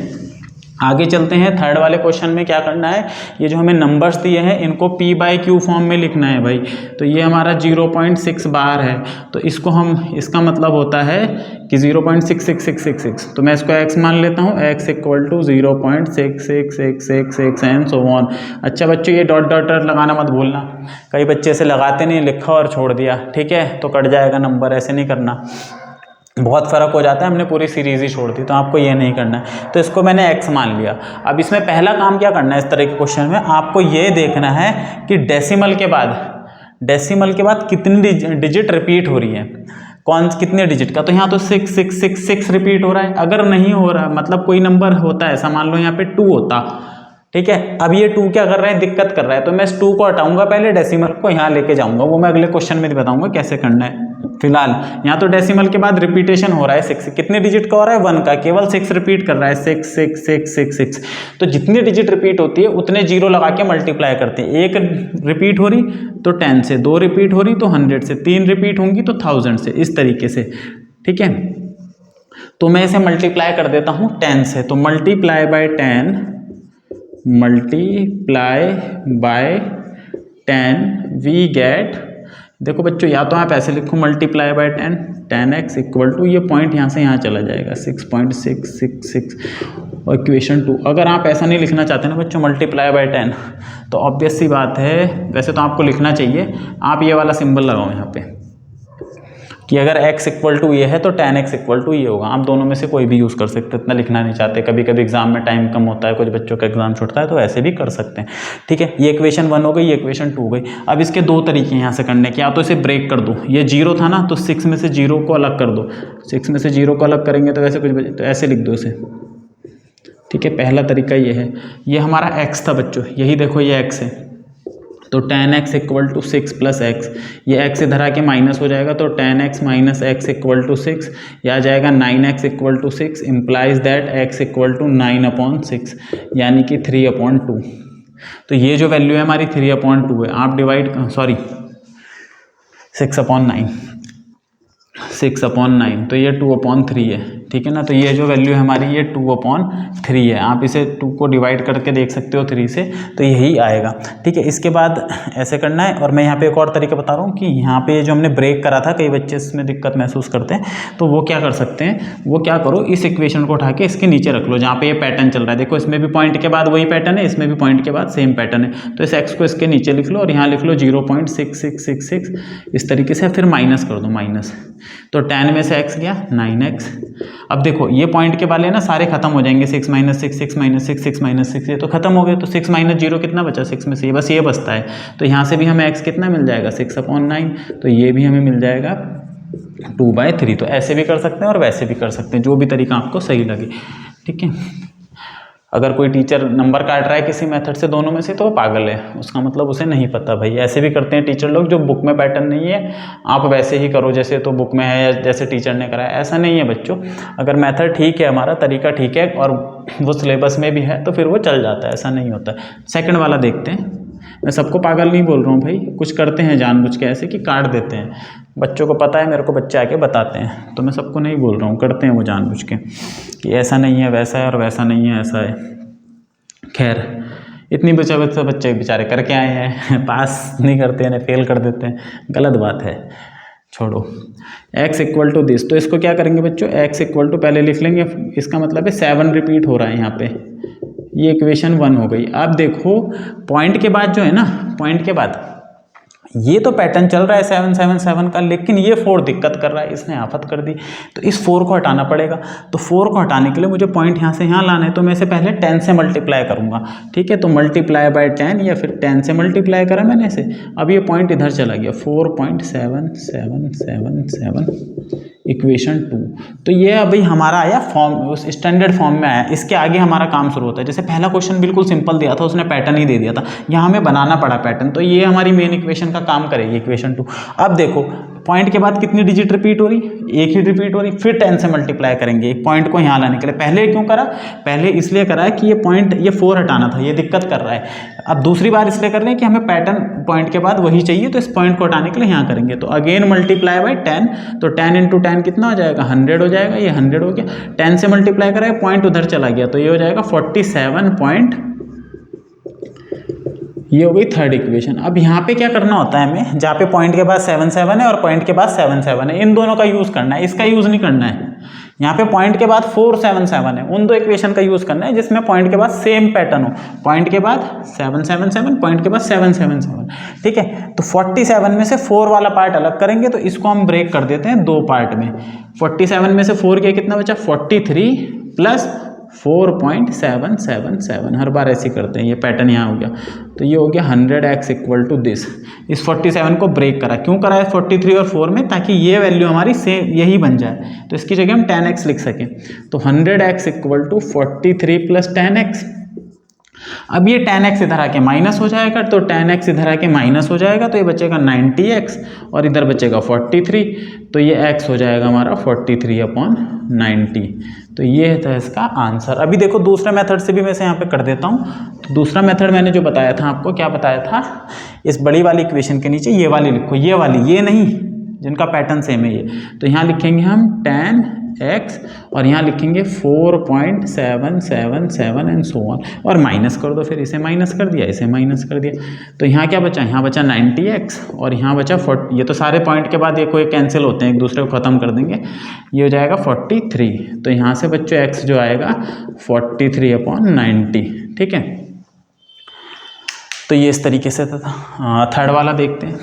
आगे चलते हैं। थर्ड वाले क्वेश्चन में क्या करना है, ये जो हमें नंबर्स दिए हैं इनको p/q फॉर्म में लिखना है भाई। तो ये हमारा 0.6 बार है, तो इसको हम, इसका मतलब होता है कि 0.66666, तो मैं इसको x मान लेता हूँ, x = 0.66666 एंड सो ऑन। अच्छा बच्चों ये डॉट डॉट लगाना मत भूलना, कई बच्चे ऐसे लगाते नहीं, लिखा और छोड़ दिया, ठीक है, तो कट जाएगा नंबर, ऐसे नहीं करना, बहुत फ़र्क हो जाता है। हमने पूरी सीरीज़ ही छोड़ दी, तो आपको ये नहीं करना है। तो इसको मैंने x मान लिया। अब इसमें पहला काम क्या करना है, इस तरह के क्वेश्चन में आपको ये देखना है कि डेसिमल के बाद कितनी डिजिट रिपीट हो रही है, कितने डिजिट का। तो यहाँ तो 6 रिपीट हो रहा है। अगर नहीं हो रहा, मतलब कोई नंबर होता है, ऐसा मान लो यहाँ पे 2 होता, ठीक है, अब ये 2 क्या कर रहा है, दिक्कत कर रहा है, तो मैं इस 2 को हटाऊंगा, पहले डेसिमल को यहाँ लेके जाऊंगा, वो मैं अगले क्वेश्चन में बताऊंगा कैसे करना है। फिलहाल यहाँ तो डेसिमल के बाद रिपीटेशन हो रहा है 6, कितने डिजिट का हो रहा है, 1 का, केवल 6 रिपीट कर रहा है, 6 6 6 6 6। तो जितनी डिजिट रिपीट होती है उतने 0 लगा के मल्टीप्लाई करते हैं। 1 रिपीट हो रही तो 10 से, 2 रिपीट हो रही तो 100 से, 3 रिपीट होंगी तो 1000 से, इस तरीके से। ठीक है, तो मैं इसे मल्टीप्लाई कर देता हूँ 10 से, तो मल्टीप्लाई बाय 10 वी गेट, देखो बच्चों या तो आप ऐसे लिखो मल्टीप्लाई बाय 10x = ये पॉइंट यहाँ से यहाँ चला जाएगा 6.666 और इक्वेशन 2। अगर आप ऐसा नहीं लिखना चाहते ना बच्चों मल्टीप्लाई बाय 10, तो ऑब्वियस सी बात है, वैसे तो आपको लिखना चाहिए, आप ये वाला सिंबल लगाओ यहाँ पे कि अगर x = ये है तो 10x = ये होगा। आप दोनों में से कोई भी यूज़ कर सकते हैं, इतना लिखना नहीं चाहते, कभी कभी एग्जाम में टाइम कम होता है, कुछ बच्चों का एग्जाम छूटता है, तो ऐसे भी कर सकते हैं। ठीक है, ये इक्वेशन 1 हो गई, ये इक्वेशन 2 हो गई। अब इसके 2 तरीके हैं यहाँ से करने के, या तो इसे ब्रेक कर दो, ये 0 था ना, तो 6 में से 0 को अलग कर दो, 6 में से 0 को अलग करेंगे तो वैसे कुछ, तो ऐसे लिख दो इसे। ठीक है, पहला तरीका ये है। ये हमारा x था बच्चों, यही देखो ये x है, तो 10x = 6 + x, ये x इधर आके माइनस हो जाएगा, तो 10x - x = 6, यह आ जाएगा 9x = 6, इम्प्लाइज दैट x = 9/6 यानी कि 3/2। तो ये जो वैल्यू है हमारी 3/2 है। आप डिवाइड, 6/9, तो ये 2/3 है। ठीक है ना, तो ये जो वैल्यू है हमारी ये 2/3 है। आप इसे 2 को डिवाइड करके देख सकते हो 3 से, तो यही आएगा। ठीक है, इसके बाद ऐसे करना है। और मैं यहाँ पे एक और तरीका बता रहा हूँ कि यहाँ पे जो हमने ब्रेक करा था, कई बच्चे इसमें दिक्कत महसूस करते हैं, तो वो क्या कर सकते हैं, वो क्या करो, इस इक्वेशन को उठा के इसके नीचे रख लो, जहाँ पे ये पैटर्न चल रहा है। देखो इसमें भी पॉइंट के बाद वही पैटर्न है, इसमें भी पॉइंट के बाद सेम पैटर्न है, तो इस एक्स को इसके नीचे लिख लो और यहाँ लिख लो 0.6666, इस तरीके से फिर माइनस कर दो, माइनस, तो 10 में से x गया 9x। अब देखो ये पॉइंट के वाले ना सारे खत्म हो जाएंगे, 6 - 6 6 - 6 6 - 6, ये तो खत्म हो गए, तो 6 - 0 कितना बचा, 6 में से ये बस ये बचता है, तो यहाँ से भी हमें x कितना मिल जाएगा 6/9, तो ये भी हमें मिल जाएगा 2/3। तो ऐसे भी कर सकते हैं और वैसे भी कर सकते हैं, जो भी तरीका आपको सही लगे। ठीक है। अगर कोई टीचर नंबर काट रहा है किसी मेथड से दोनों में से तो वो पागल है, उसका मतलब उसे नहीं पता भाई। ऐसे भी करते हैं टीचर लोग, जो बुक में पैटर्न नहीं है आप वैसे ही करो जैसे तो बुक में है या जैसे टीचर ने कराया, ऐसा नहीं है बच्चों। अगर मेथड ठीक है, हमारा तरीका ठीक है और वो सिलेबस में भी है तो फिर वो चल जाता है, ऐसा नहीं होता है। सेकंड वाला देखते हैं। मैं सबको पागल नहीं बोल रहा हूँ भाई, कुछ करते हैं जानबूझ के ऐसे कि काट देते हैं, बच्चों को पता है, मेरे को बच्चे आके बताते हैं, तो मैं सबको नहीं बोल रहा हूँ, करते हैं वो जानबूझ के कि ऐसा नहीं है वैसा है और वैसा नहीं है ऐसा है। खैर इतनी बच्चे बेचारे करके आए हैं, पास नहीं करते हैं, फेल कर देते हैं, गलत बात है, छोड़ो। x इक्वल टू दिस, तो इसको क्या करेंगे बच्चों, x इक्वल टू पहले लिख लेंगे, इसका मतलब है 7 रिपीट हो रहा है यहाँ पे, ये इक्वेशन 1 हो गई। अब देखो पॉइंट के बाद जो है ना, पॉइंट के बाद ये तो पैटर्न चल रहा है 7 7 7 का, लेकिन ये 4 दिक्कत कर रहा है, इसने आफत कर दी, तो इस 4 को हटाना पड़ेगा। तो 4 को हटाने के लिए मुझे पॉइंट यहाँ से यहाँ लाना है, तो मैं इसे पहले 10 से मल्टीप्लाई करूँगा, ठीक है। तो मल्टीप्लाई बाय 10 या फिर 10 से मल्टीप्लाई करा मैंने इसे, अब ये पॉइंट इधर चला गया 4.777 इक्वेशन 2। तो ये अभी हमारा आया फॉर्म, उस स्टैंडर्ड फॉर्म में आया। इसके आगे हमारा काम शुरू होता है। जैसे पहला क्वेश्चन बिल्कुल सिंपल दिया था, उसने पैटर्न ही दे दिया था, यहाँ हमें बनाना पड़ा पैटर्न, तो ये हमारी मेन इक्वेशन का काम करेगी इक्वेशन 2। अब देखो पॉइंट के बाद कितनी डिजिट रिपीट हो रही, एक ही रिपीट हो रही, फिर 10 से मल्टीप्लाई करेंगे एक पॉइंट को यहाँ लाने के लिए। पहले क्यों करा, पहले इसलिए करा है कि ये पॉइंट, ये 4 हटाना था, ये दिक्कत कर रहा है। अब दूसरी बार इसलिए कर रहे हैं कि हमें पैटर्न पॉइंट के बाद वही चाहिए, तो इस पॉइंट को हटाने के लिए यहाँ करेंगे। तो अगेन मल्टीप्लाई बाय 10, तो 10 इंटू 10 कितना हो जाएगा, 100 हो जाएगा, ये 100 हो गया। 10 से मल्टीप्लाई करा, पॉइंट उधर चला गया, तो ये हो जाएगा 47 पॉइंट, ये हो गई थर्ड इक्वेशन। अब यहाँ पे क्या करना होता है हमें, जहाँ पे पॉइंट के बाद 7 7 है और पॉइंट के बाद 7 7 है, इन दोनों का यूज़ करना है, इसका यूज़ नहीं करना है। यहाँ पे पॉइंट के बाद 4 7 7 है, उन दो इक्वेशन का यूज़ करना है जिसमें पॉइंट के बाद सेम पैटर्न हो, पॉइंट के बाद 7 7 7, पॉइंट के बाद 7 7 7, ठीक है। तो 47 में से 4 वाला पार्ट अलग करेंगे, तो इसको हम ब्रेक कर देते हैं 2 पार्ट में। 47 में से 4 के कितना बचा, 43 प्लस 4.777, हर बार ऐसे करते हैं, ये पैटर्न यहाँ हो गया। तो ये हो गया 100x इक्वल टू दिस। इस 47 को ब्रेक करा, क्यों करा है 43 और 4 में, ताकि ये वैल्यू हमारी सेम यही बन जाए, तो इसकी जगह हम 10x लिख सकें। तो 100x equal to 43 plus 10x। अब ये 10x इधर आके माइनस हो जाएगा, तो 10x इधर आके माइनस हो जाएगा, तो ये बचेगा 90x और इधर बचेगा 43, तो ये x हो जाएगा हमारा 43/90। तो ये था इसका आंसर। अभी देखो दूसरा मेथड से भी मैं इसे यहाँ पे कर देता हूँ। तो दूसरा मेथड मैंने जो बताया था आपको, क्या बताया था, इस बड़ी वाली इक्वेशन के नीचे ये वाली लिखो, ये वाली, ये नहीं जिनका पैटर्न सेम है ये। तो यहाँ लिखेंगे हम 10x और यहाँ लिखेंगे 4.777 एंड सो ऑन, और माइनस कर दो, फिर इसे माइनस कर दिया, इसे माइनस कर दिया, तो यहाँ क्या बचा, यहाँ बचा 90x और यहाँ बचा 40। ये तो सारे पॉइंट के बाद ये कोई कैंसिल होते हैं, एक दूसरे को ख़त्म कर देंगे, ये हो जाएगा 43। तो यहाँ से बच्चों x जो आएगा 43/90, ठीक है। तो ये इस तरीके से था। थर्ड वाला देखते हैं।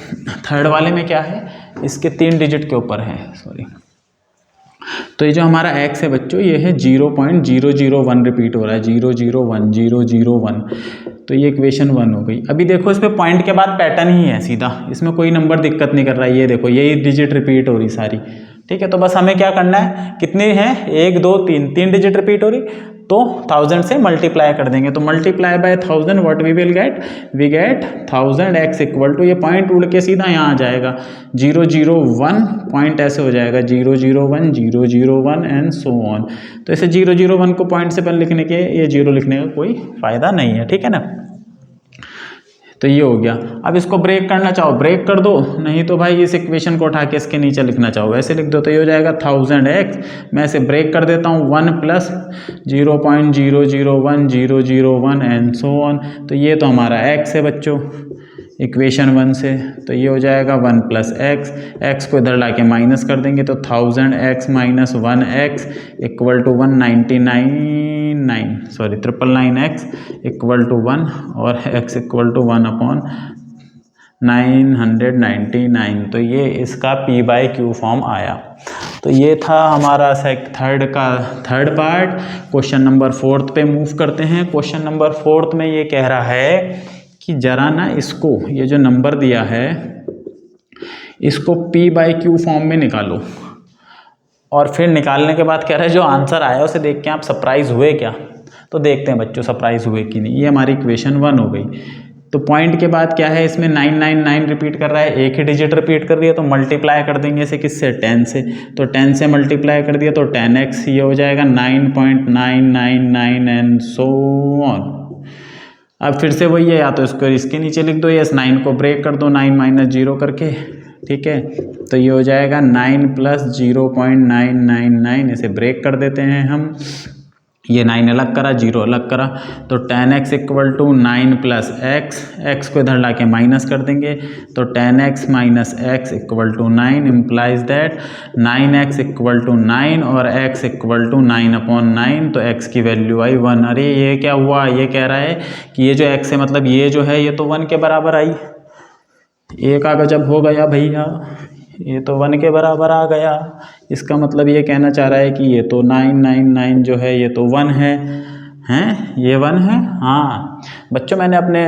थर्ड वाले में क्या है, इसके 3 डिजिट के ऊपर है, सॉरी। तो ये जो हमारा x है बच्चों, ये है 0.001 रिपीट हो रहा है, 001 001, तो ये इक्वेशन 1 हो गई। अभी देखो इस पे पॉइंट के बाद पैटर्न ही है सीधा, इसमें कोई नंबर दिक्कत नहीं कर रहा है, ये देखो यही डिजिट रिपीट हो रही सारी, ठीक है। तो बस हमें क्या करना है, कितने हैं, 1 2 3 डिजिट रिपीट हो रही, तो 1000 से मल्टीप्लाई कर देंगे। तो multiply by 1000 what we will get, we get 1000x equal to, ये पॉइंट उड़ के सीधा यहाँ आ जाएगा 001, पॉइंट ऐसे हो जाएगा 001 001 एंड सो ऑन। तो इसे 001 को पॉइंट से पहले लिखने के, ये 0 लिखने का कोई फायदा नहीं है, ठीक है ना। तो ये हो गया। अब इसको ब्रेक करना चाहो ब्रेक कर दो, नहीं तो भाई इस इक्वेशन को उठा के इसके नीचे लिखना चाहो वैसे लिख दो, तो ये हो जाएगा 1000x। मैं इसे ब्रेक कर देता हूँ, 1 प्लस 0.001 001 एंड सो ऑन। तो ये तो हमारा x है बच्चों इक्वेशन 1 से, तो ये हो जाएगा 1 प्लस x को इधर लाके माइनस कर देंगे, तो 1000x minus 1x equal to 999x equal to 1 और x इक्वल टू 1/999। तो ये इसका p/q फॉर्म आया। तो ये था हमारा थर्ड पार्ट। क्वेश्चन नंबर 4 पे मूव करते हैं। क्वेश्चन नंबर 4 में ये कह रहा है कि जरा ना इसको, ये जो नंबर दिया है इसको p/q फॉर्म में निकालो और फिर निकालने के बाद कह रहे हैं जो आंसर आया उसे देख के आप सरप्राइज हुए क्या। तो देखते हैं बच्चों सरप्राइज हुए कि नहीं। ये हमारी इक्वेशन 1 हो गई। तो पॉइंट के बाद क्या है, इसमें 999 रिपीट कर रहा है, एक ही डिजिट रिपीट कर रही है, तो मल्टीप्लाई कर देंगे इसे किससे, 10 से। तो 10 से मल्टीप्लाई कर दिया तो 10x, ये हो जाएगा 9.999 एंड सो ऑन। अब फिर से वही है, या तो इसको इसके नीचे लिख दो, यस 9 को ब्रेक कर दो 9 माइनस 0 करके, ठीक है। तो ये हो जाएगा 9 प्लस 0.999, इसे ब्रेक कर देते हैं हम। ये 9 अलग करा, 0 अलग करा, तो 10x equal to 9 plus x, x को इधर लाके माइनस कर देंगे, तो 10x minus x equal to 9 implies that 9x equal to 9 और x इक्वल टू 9/9, तो x की वैल्यू आई 1। अरे ये क्या हुआ, ये कह रहा है कि ये जो x है मतलब ये जो है ये तो 1 के बराबर आई। एक आगे जब हो गया भैया, ये तो 1 के बराबर आ गया। इसका मतलब ये कहना चाह रहा है कि ये तो 999 जो है ये तो 1 है, हैं ये 1 है। हाँ बच्चों, मैंने अपने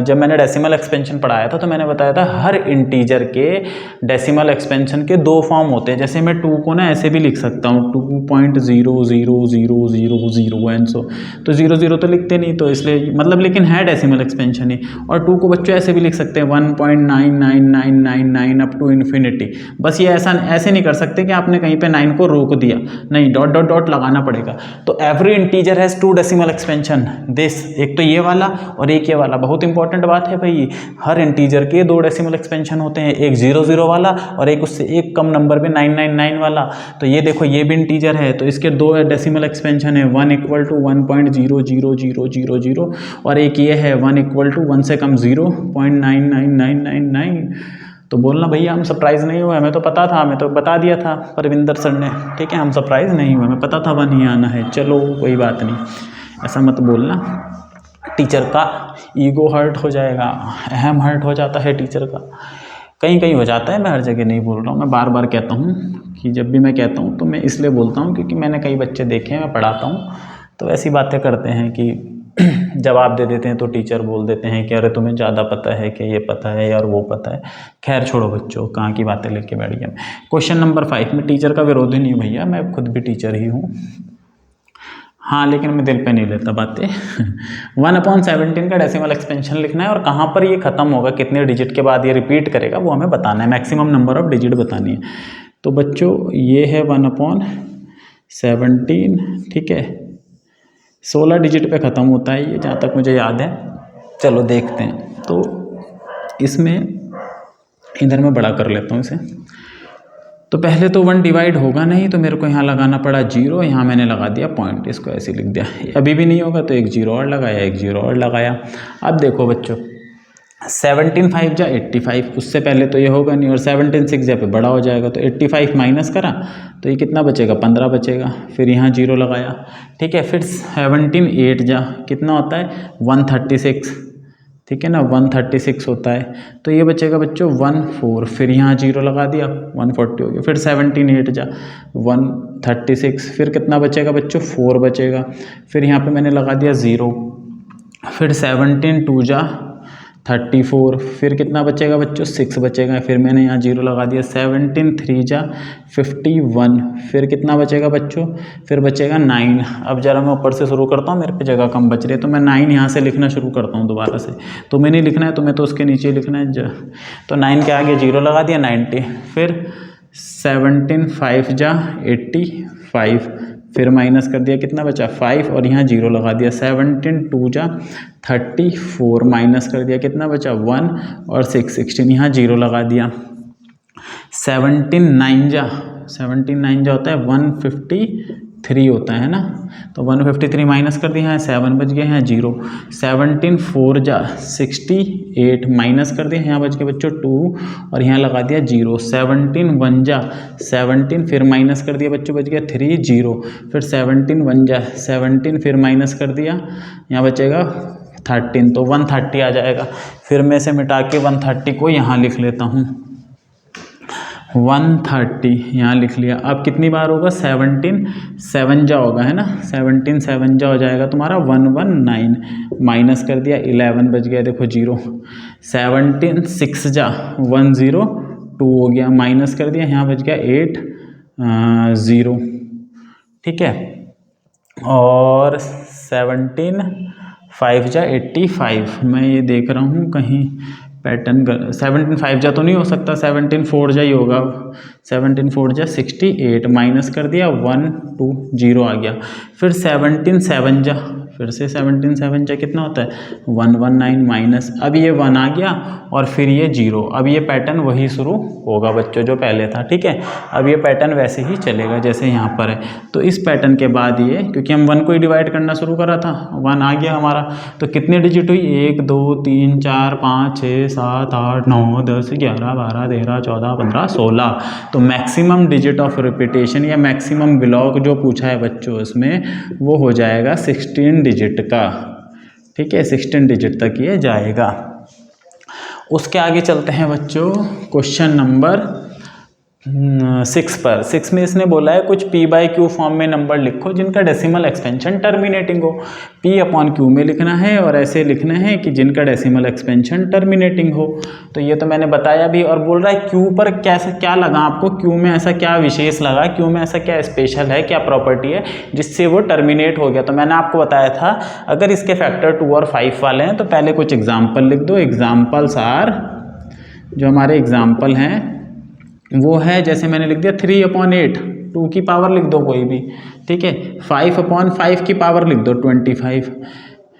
जब मैंने डेसिमल एक्सपेंशन पढ़ाया था तो मैंने बताया था हर इंटीजर के डेसिमल एक्सपेंशन के 2 फॉर्म होते हैं। जैसे मैं 2 को ना ऐसे भी लिख सकता हूँ 2.00000 एंड सो, तो 0 तो लिखते नहीं, तो इसलिए मतलब लेकिन है डेसिमल एक्सपेंशन ही। और 2 को बच्चों ऐसे भी लिख सकते हैं 1.99999 अप टू इन्फिनिटी। बस ये ऐसे नहीं कर सकते कि आपने कहीं पे 9 को रोक दिया, नहीं डॉट डॉट डॉट लगाना पड़ेगा। तो every integer has 2 decimal expansion this, एक तो ये वाला और एक ये वाला। बहुत इंपॉर्टेंट बात है भाई, हर इंटीजर के 2 डेसिमल एक्सपेंशन होते हैं, एक 0 वाला और एक उससे एक कम नंबर पे 999 वाला। तो ये देखो ये भी इंटीजर है तो इसके 2 डेसिमल एक्सपेंशन है, 1 इक्वल टू 1.00000 और एक ये है 1 इक्वल टू 1 से कम 0.99999। तो बोलना भैया हम सरप्राइज नहीं हुए, हमें तो पता था, हमें तो बता दिया था परविंदर सर ने, ठीक है। हम सरप्राइज नहीं हुए, हमें पता था 1 ही आना है। चलो कोई बात नहीं, ऐसा मत बोलना, टीचर का ईगो हर्ट हो जाएगा, अहम हर्ट हो जाता है टीचर का, कहीं कहीं हो जाता है। मैं हर जगह नहीं बोल रहा हूँ, मैं बार बार कहता हूँ कि जब भी मैं कहता हूँ तो मैं इसलिए बोलता हूँ क्योंकि मैंने कई बच्चे देखे हैं, मैं पढ़ाता हूँ तो ऐसी बातें करते हैं कि जवाब दे देते हैं तो टीचर बोल देते हैं कि अरे तुम्हें ज़्यादा पता है कि ये पता है और वो पता है। खैर छोड़ो बच्चों, कहाँ की बातें लेके बैठ गया। क्वेश्चन नंबर 5 में टीचर का विरोधी नहीं भैया, मैं खुद भी टीचर ही हूँ, हाँ, लेकिन मैं दिल पे नहीं लेता बातें। 1/17 का डेसिमल एक्सपेंशन लिखना है और कहाँ पर ये ख़त्म होगा, कितने डिजिट के बाद ये रिपीट करेगा वो हमें बताना है, मैक्सिमम नंबर ऑफ डिजिट बतानी है। तो बच्चों ये है 1/17, ठीक है, 16 डिजिट पे ख़त्म होता है ये, जहाँ तक मुझे याद है। चलो देखते हैं, तो इसमें इधर मैं बड़ा कर लेता हूँ इसे। तो पहले तो 1 डिवाइड होगा नहीं, तो मेरे को यहाँ लगाना पड़ा 0, यहाँ मैंने लगा दिया पॉइंट, इसको ऐसे लिख दिया। अभी भी नहीं होगा तो एक 0 और लगाया, एक 0 और लगाया। अब देखो बच्चों 17 5 जा 85, उससे पहले तो ये होगा नहीं, और 17 6 जा पे बड़ा हो जाएगा, तो 85 माइनस करा तो ये कितना बचेगा, 15 बचेगा। फिर यहाँ 0 लगाया, ठीक है। फिर 17 8 जा कितना होता है 136, ठीक है ना, 136 होता है। तो ये बचेगा बच्चों 14, फिर यहाँ 0 लगा दिया 140 हो गया। फिर 17 8 जा 136, फिर कितना बचेगा बच्चों 4 बचेगा। फिर यहाँ पे मैंने लगा दिया 0, फिर 17 2 जा 34, फिर कितना बचेगा बच्चों 6 बचेगा। फिर मैंने यहाँ 0 लगा दिया। 17 3 जा 51, फिर कितना बचेगा बच्चों, फिर बचेगा 9। अब जरा मैं ऊपर से शुरू करता हूँ, मेरे पे जगह कम बच रही है तो मैं 9 यहाँ से लिखना शुरू करता हूँ दोबारा से। तुम्हें नहीं लिखना है, तुम्हें तो उसके नीचे लिखना है। तो 9 के आगे 0 लगा दिया 90, फिर 17 5 जा 85, फिर माइनस कर दिया कितना बचा 5 और यहाँ 0 लगा दिया। 17 2 जा 34, माइनस कर दिया कितना बचा 1 और 6 16, यहाँ 0 लगा दिया। 17 9 जा होता है 153 होता है ना, तो 153 माइनस कर दिया है 7 बच गया है 0। 17 4 जा 68, माइनस कर दिया यहाँ बच गया बच्चों 2 और यहाँ लगा दिया 0। 17 1 जा 17, फिर माइनस कर दिया बच्चों बच गया 3 0। फिर 17 1 जा 17, फिर माइनस कर दिया यहाँ बचेगा 13, तो 130 आ जाएगा। फिर मैं से मिटा के 130 को यहाँ लिख लेता हूँ, 130 यहाँ लिख लिया। अब कितनी बार होगा 17 7 जा होगा है ना, 17 7 जा हो जाएगा तुम्हारा 119, माइनस कर दिया 11 बच गया देखो 0। 17 6 जा 102 हो गया, माइनस कर दिया यहाँ बच गया 8 0, ठीक है। और 17 5 जा 85, मैं ये देख रहा हूँ कहीं पैटर्न 17 5 जा तो नहीं हो सकता, 17 4 जा ही होगा। 17 4 जा 68, माइनस कर दिया 1 2 0 आ गया। फिर 17 7 जा, फिर से 17 7 जा कितना होता है 119 माइनस, अब ये 1 आ गया और फिर ये 0। अब ये पैटर्न वही शुरू होगा बच्चों जो पहले था, ठीक है। अब ये पैटर्न वैसे ही चलेगा जैसे यहाँ पर है। तो इस पैटर्न के बाद ये, क्योंकि हम 1 को ही डिवाइड करना शुरू करा था, 1 आ गया हमारा, तो कितनी डिजिट हुई 1 2 3 4 5 6 7 8 9 10 11 12 13 14 15 16। तो मैक्सिमम डिजिट ऑफ रिपीटेशन या मैक्सिमम ब्लॉक जो पूछा है बच्चों इसमें, वो हो जाएगा 16 डिजिट का, ठीक है। 16 डिजिट तक ये जाएगा। उसके आगे चलते हैं बच्चों क्वेश्चन नंबर 6 पर। 6 में इसने बोला है कुछ p/q फॉर्म में नंबर लिखो जिनका डेसिमल एक्सपेंशन टर्मिनेटिंग हो। p/q में लिखना है और ऐसे लिखना है कि जिनका डेसिमल एक्सपेंशन टर्मिनेटिंग हो। तो ये तो मैंने बताया भी, और बोल रहा है q पर कैसे क्या लगा आपको, q में ऐसा क्या विशेष लगा, q में ऐसा क्या स्पेशल है, क्या प्रॉपर्टी है जिससे वो टर्मिनेट हो गया। तो मैंने आपको बताया था अगर इसके फैक्टर 2 और 5 वाले हैं तो पहले कुछ एग्जाम्पल लिख दो। एग्जाम्पल्स आर, जो हमारे एग्जाम्पल हैं वो है, जैसे मैंने लिख दिया 3/8, 2 की पावर लिख दो कोई भी, ठीक है। 5/5 की पावर लिख दो 25,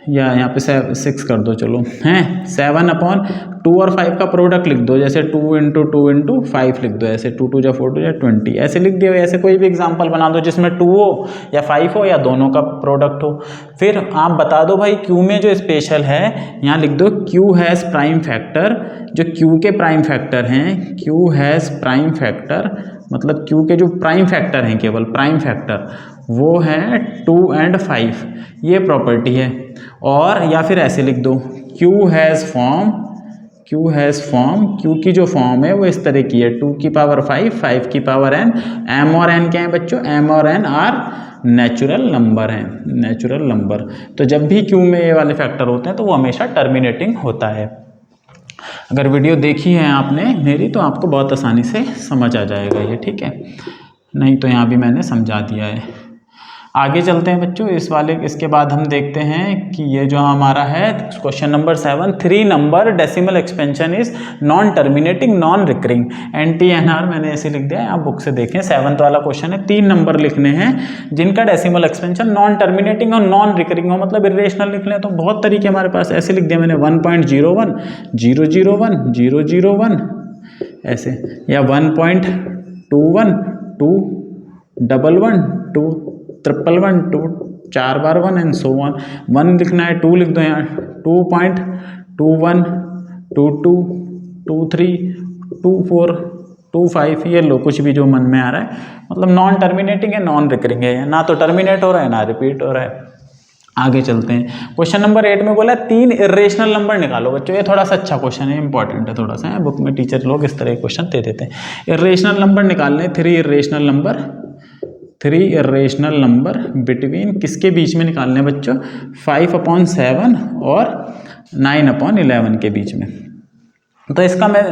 या यहाँ पे 6 कर दो चलो, हैं 7/2 और 5 का प्रोडक्ट लिख दो, जैसे 2 × 2 × 5 लिख दो, ऐसे 2 2 जा 4 2 जा 20 ऐसे लिख दिया। ऐसे कोई भी एग्जांपल बना दो जिसमें 2 हो या 5 हो या दोनों का प्रोडक्ट हो। फिर आप बता दो भाई क्यू में जो स्पेशल है, यहाँ लिख दो क्यू हैज़ प्राइम फैक्टर, जो क्यू के प्राइम फैक्टर हैं, क्यू हैज़ प्राइम फैक्टर मतलब क्यू के जो प्राइम फैक्टर हैं, केवल प्राइम फैक्टर, वो है 2 और 5, ये प्रॉपर्टी है। और या फिर ऐसे लिख दो क्यू हैज़ फॉर्म, क्यू की जो फॉर्म है वो इस तरह की है 2 की पावर 5, 5 की पावर n। m और n क्या है बच्चों, m और n आर नेचुरल नंबर हैं, नेचुरल नंबर। तो जब भी क्यू में ये वाले फैक्टर होते हैं तो वो हमेशा टर्मिनेटिंग होता है। अगर वीडियो देखी है आपने मेरी तो आपको बहुत आसानी से समझ आ जाएगा ये, ठीक है। नहीं तो यहाँ भी मैंने समझा दिया है। आगे चलते हैं बच्चों इसके बाद हम देखते हैं कि ये जो हमारा है question number 7, 3 number decimal expansion is non terminating non recurring, NTNR मैंने ऐसे लिख दिया है, आप बुक से देखें। 7th वाला क्वेश्चन है, 3 नंबर लिखने हैं जिनका डेसिमल एक्सपेंशन नॉन टर्मिनेटिंग और नॉन रिकरिंग हो, मतलब इरेशनल लिख लें तो बहुत तरीके हमारे पास। ऐसे लिख दिया मैंने 1.01 001 001 ऐसे, या 1.21 211 2 111 2 4 बार 1 एंड सो ऑन। 1 लिखना है 2 लिख दो यहाँ, 2.21 22 23 24 25, ये लो कुछ भी जो मन में आ रहा है, मतलब नॉन टर्मिनेटिंग है नॉन रिकरिंग है, ना तो टर्मिनेट हो रहा है ना रिपीट हो रहा है। आगे चलते हैं क्वेश्चन नंबर 8 में बोला 3 इरेशनल नंबर निकालो। बच्चों ये थोड़ा सा अच्छा क्वेश्चन है, इंपॉर्टेंट है थोड़ा सा है, बुक में टीचर लोग इस तरह के क्वेश्चन दे देते हैं। इरेशनल नंबर निकालने, 3 इरेशनल नंबर बिटवीन किसके बीच में निकालने बच्चों, 5/7 और 9/11 के बीच में। तो इसका मैं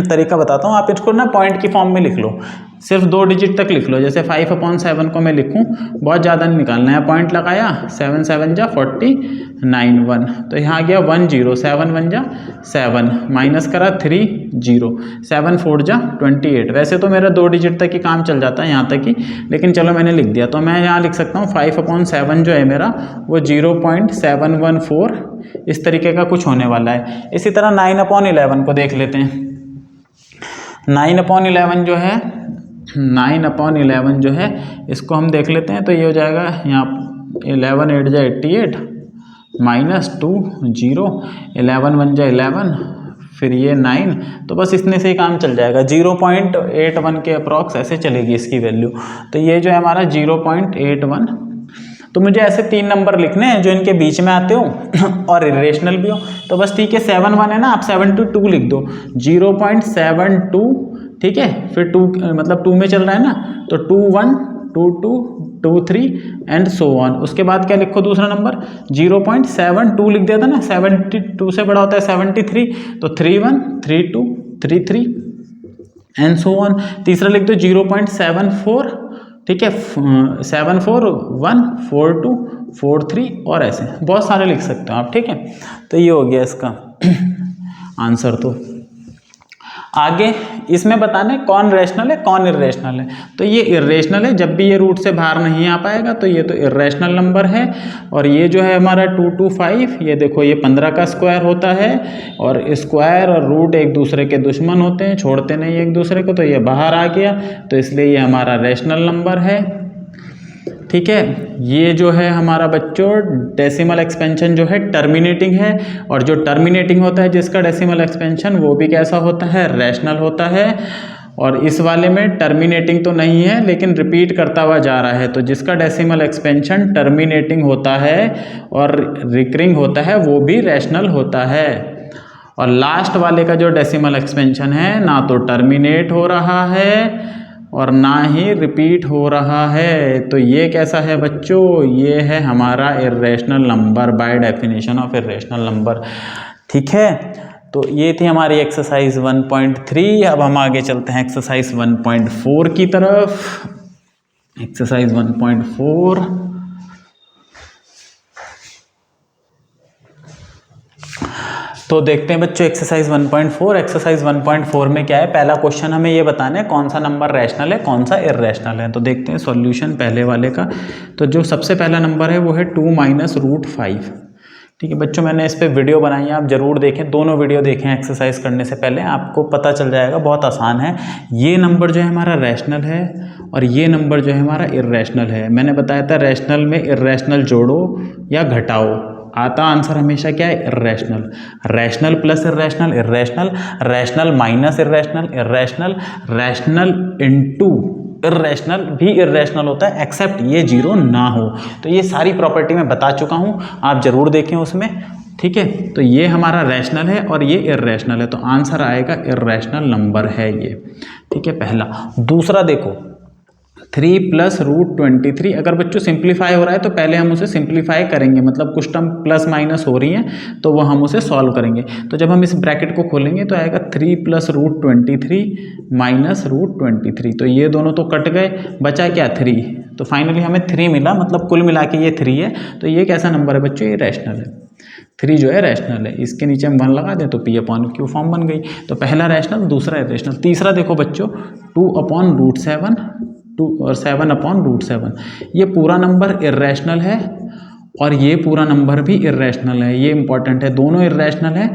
तरीका बताता हूँ, आप इसको ना पॉइंट की फॉर्म में लिख लो, सिर्फ 2 डिजिट तक लिख लो। जैसे 5/7 को मैं लिखूँ, बहुत ज़्यादा नहीं निकालना है, पॉइंट लगाया 7 7 जा 49 1, तो यहाँ गया 1 0 7 1 जा 7 माइनस करा 3 0 7 4 जा 28। वैसे तो मेरा 2 डिजिट तक ही काम चल जाता है यहाँ तक ही, लेकिन चलो मैंने लिख दिया। तो मैं यहाँ लिख सकता हूँ 5/7 जो है मेरा वो 0.714 इस तरीके का कुछ होने वाला है। इसी तरह 9/11 को देख लेते हैं। 9/11 जो है 9/11 जो है इसको हम देख लेते हैं, तो ये हो जाएगा यहाँ 11 8 जा 88 -2 0 11 1 जा 11 फिर ये 9, तो बस इतने से ही काम चल जाएगा। 0.81 के अप्रॉक्स ऐसे चलेगी इसकी वैल्यू। तो ये जो है हमारा 0.81। तो मुझे ऐसे 3 नंबर लिखने हैं जो इनके बीच में आते हो और इरेशनल भी हो। तो बस ठीक है, 7 1 है ना, आप 72 लिख दो, 0.72, ठीक है। फिर 2 मतलब 2 में चल रहा है ना, तो 2 1 2 2 2 3 एंड सो ऑन। उसके बाद क्या लिखो दूसरा नंबर 0.72 लिख दिया था ना, 72 से बड़ा होता है 73, तो 3 1 3 2 3 3 एंड सो ऑन। तीसरा लिख दो 0.74, ठीक है, 74144243 और ऐसे बहुत सारे लिख सकते हो आप, ठीक है। तो ये हो गया इसका आंसर। तो आगे इसमें बताना है कौन रैशनल है कौन इर्रेशनल है। तो ये इर्रेशनल है, जब भी ये रूट से बाहर नहीं आ पाएगा तो ये तो इर्रेशनल नंबर है। और ये जो है हमारा 225, ये देखो ये 15 का स्क्वायर होता है, और स्क्वायर और रूट एक दूसरे के दुश्मन होते हैं, छोड़ते नहीं एक दूसरे को, तो ये बाहर आ गया, तो इसलिए ये हमारा रैशनल नंबर है, ठीक है। ये जो है हमारा बच्चों डेसिमल एक्सपेंशन जो है टर्मिनेटिंग है, और जो टर्मिनेटिंग होता है जिसका डेसिमल एक्सपेंशन वो भी कैसा होता है, रैशनल होता है। और इस वाले में टर्मिनेटिंग तो नहीं है लेकिन रिपीट करता हुआ जा रहा है, तो जिसका डेसिमल एक्सपेंशन टर्मिनेटिंग होता है और रिकरिंग होता है वो भी रैशनल होता है। और लास्ट वाले का जो डेसिमल एक्सपेंशन है ना तो टर्मिनेट हो रहा है और ना ही रिपीट हो रहा है, तो ये कैसा है बच्चों, ये है हमारा irrational number by definition of irrational number, ठीक है। तो ये थी हमारी एक्सरसाइज 1.3। अब हम आगे चलते हैं एक्सरसाइज 1.4 की तरफ। एक्सरसाइज 1.4, तो देखते हैं बच्चों एक्सरसाइज 1.4। एक्सरसाइज 1.4 में क्या है, पहला क्वेश्चन हमें ये बताना है कौन सा नंबर रैशनल है कौन सा इर्रेशनल है। तो देखते हैं सॉल्यूशन पहले वाले का। तो जो सबसे पहला नंबर है वो है 2 - √5, ठीक है बच्चों। मैंने इस पर वीडियो बनाई है, आप जरूर देखें, दोनों वीडियो देखें एक्सरसाइज करने से पहले, आपको पता चल जाएगा, बहुत आसान है। ये नंबर जो है हमारा रैशनल है और ये नंबर जो है हमारा इर्रेशनल है। मैंने बताया था रैशनल में इर्रेशनल जोड़ो या घटाओ, आता आंसर हमेशा क्या है, irrational. Rational plus irrational irrational, rational minus irrational irrational, rational into irrational भी इर्रेशनल होता है एक्सेप्ट ये जीरो ना हो। तो ये सारी प्रॉपर्टी मैं बता चुका हूँ, आप जरूर देखें उसमें, ठीक है। तो ये हमारा रैशनल है और ये इर्रेशनल है, तो आंसर आएगा इर्रेशनल नंबर है ये, ठीक है पहला। दूसरा देखो 3 + √23, अगर बच्चों सिंप्लीफाई हो रहा है तो पहले हम उसे सिंप्लीफाई करेंगे, मतलब कुछ टर्म प्लस माइनस हो रही हैं तो वो हम उसे सॉल्व करेंगे। तो जब हम इस ब्रैकेट को खोलेंगे तो आएगा 3 + √23 - √23, तो ये दोनों तो कट गए, बचा क्या 3, तो फाइनली हमें 3 मिला, मतलब कुल मिला के ये 3 है। तो ये कैसा नंबर है बच्चों, ये रैशनल है, 3 जो है रैशनल है। इसके नीचे हम 1 लगा दें तो P/Q फॉर्म बन गई। तो पहला रैशनल, दूसरा इर्रेशनल। तीसरा देखो बच्चों 2/√7, 2 और 7/√7, ये पूरा नंबर इर्रेशनल है और ये पूरा नंबर भी इर्रेशनल है, ये इंपॉर्टेंट है, दोनों इर्रेशनल है।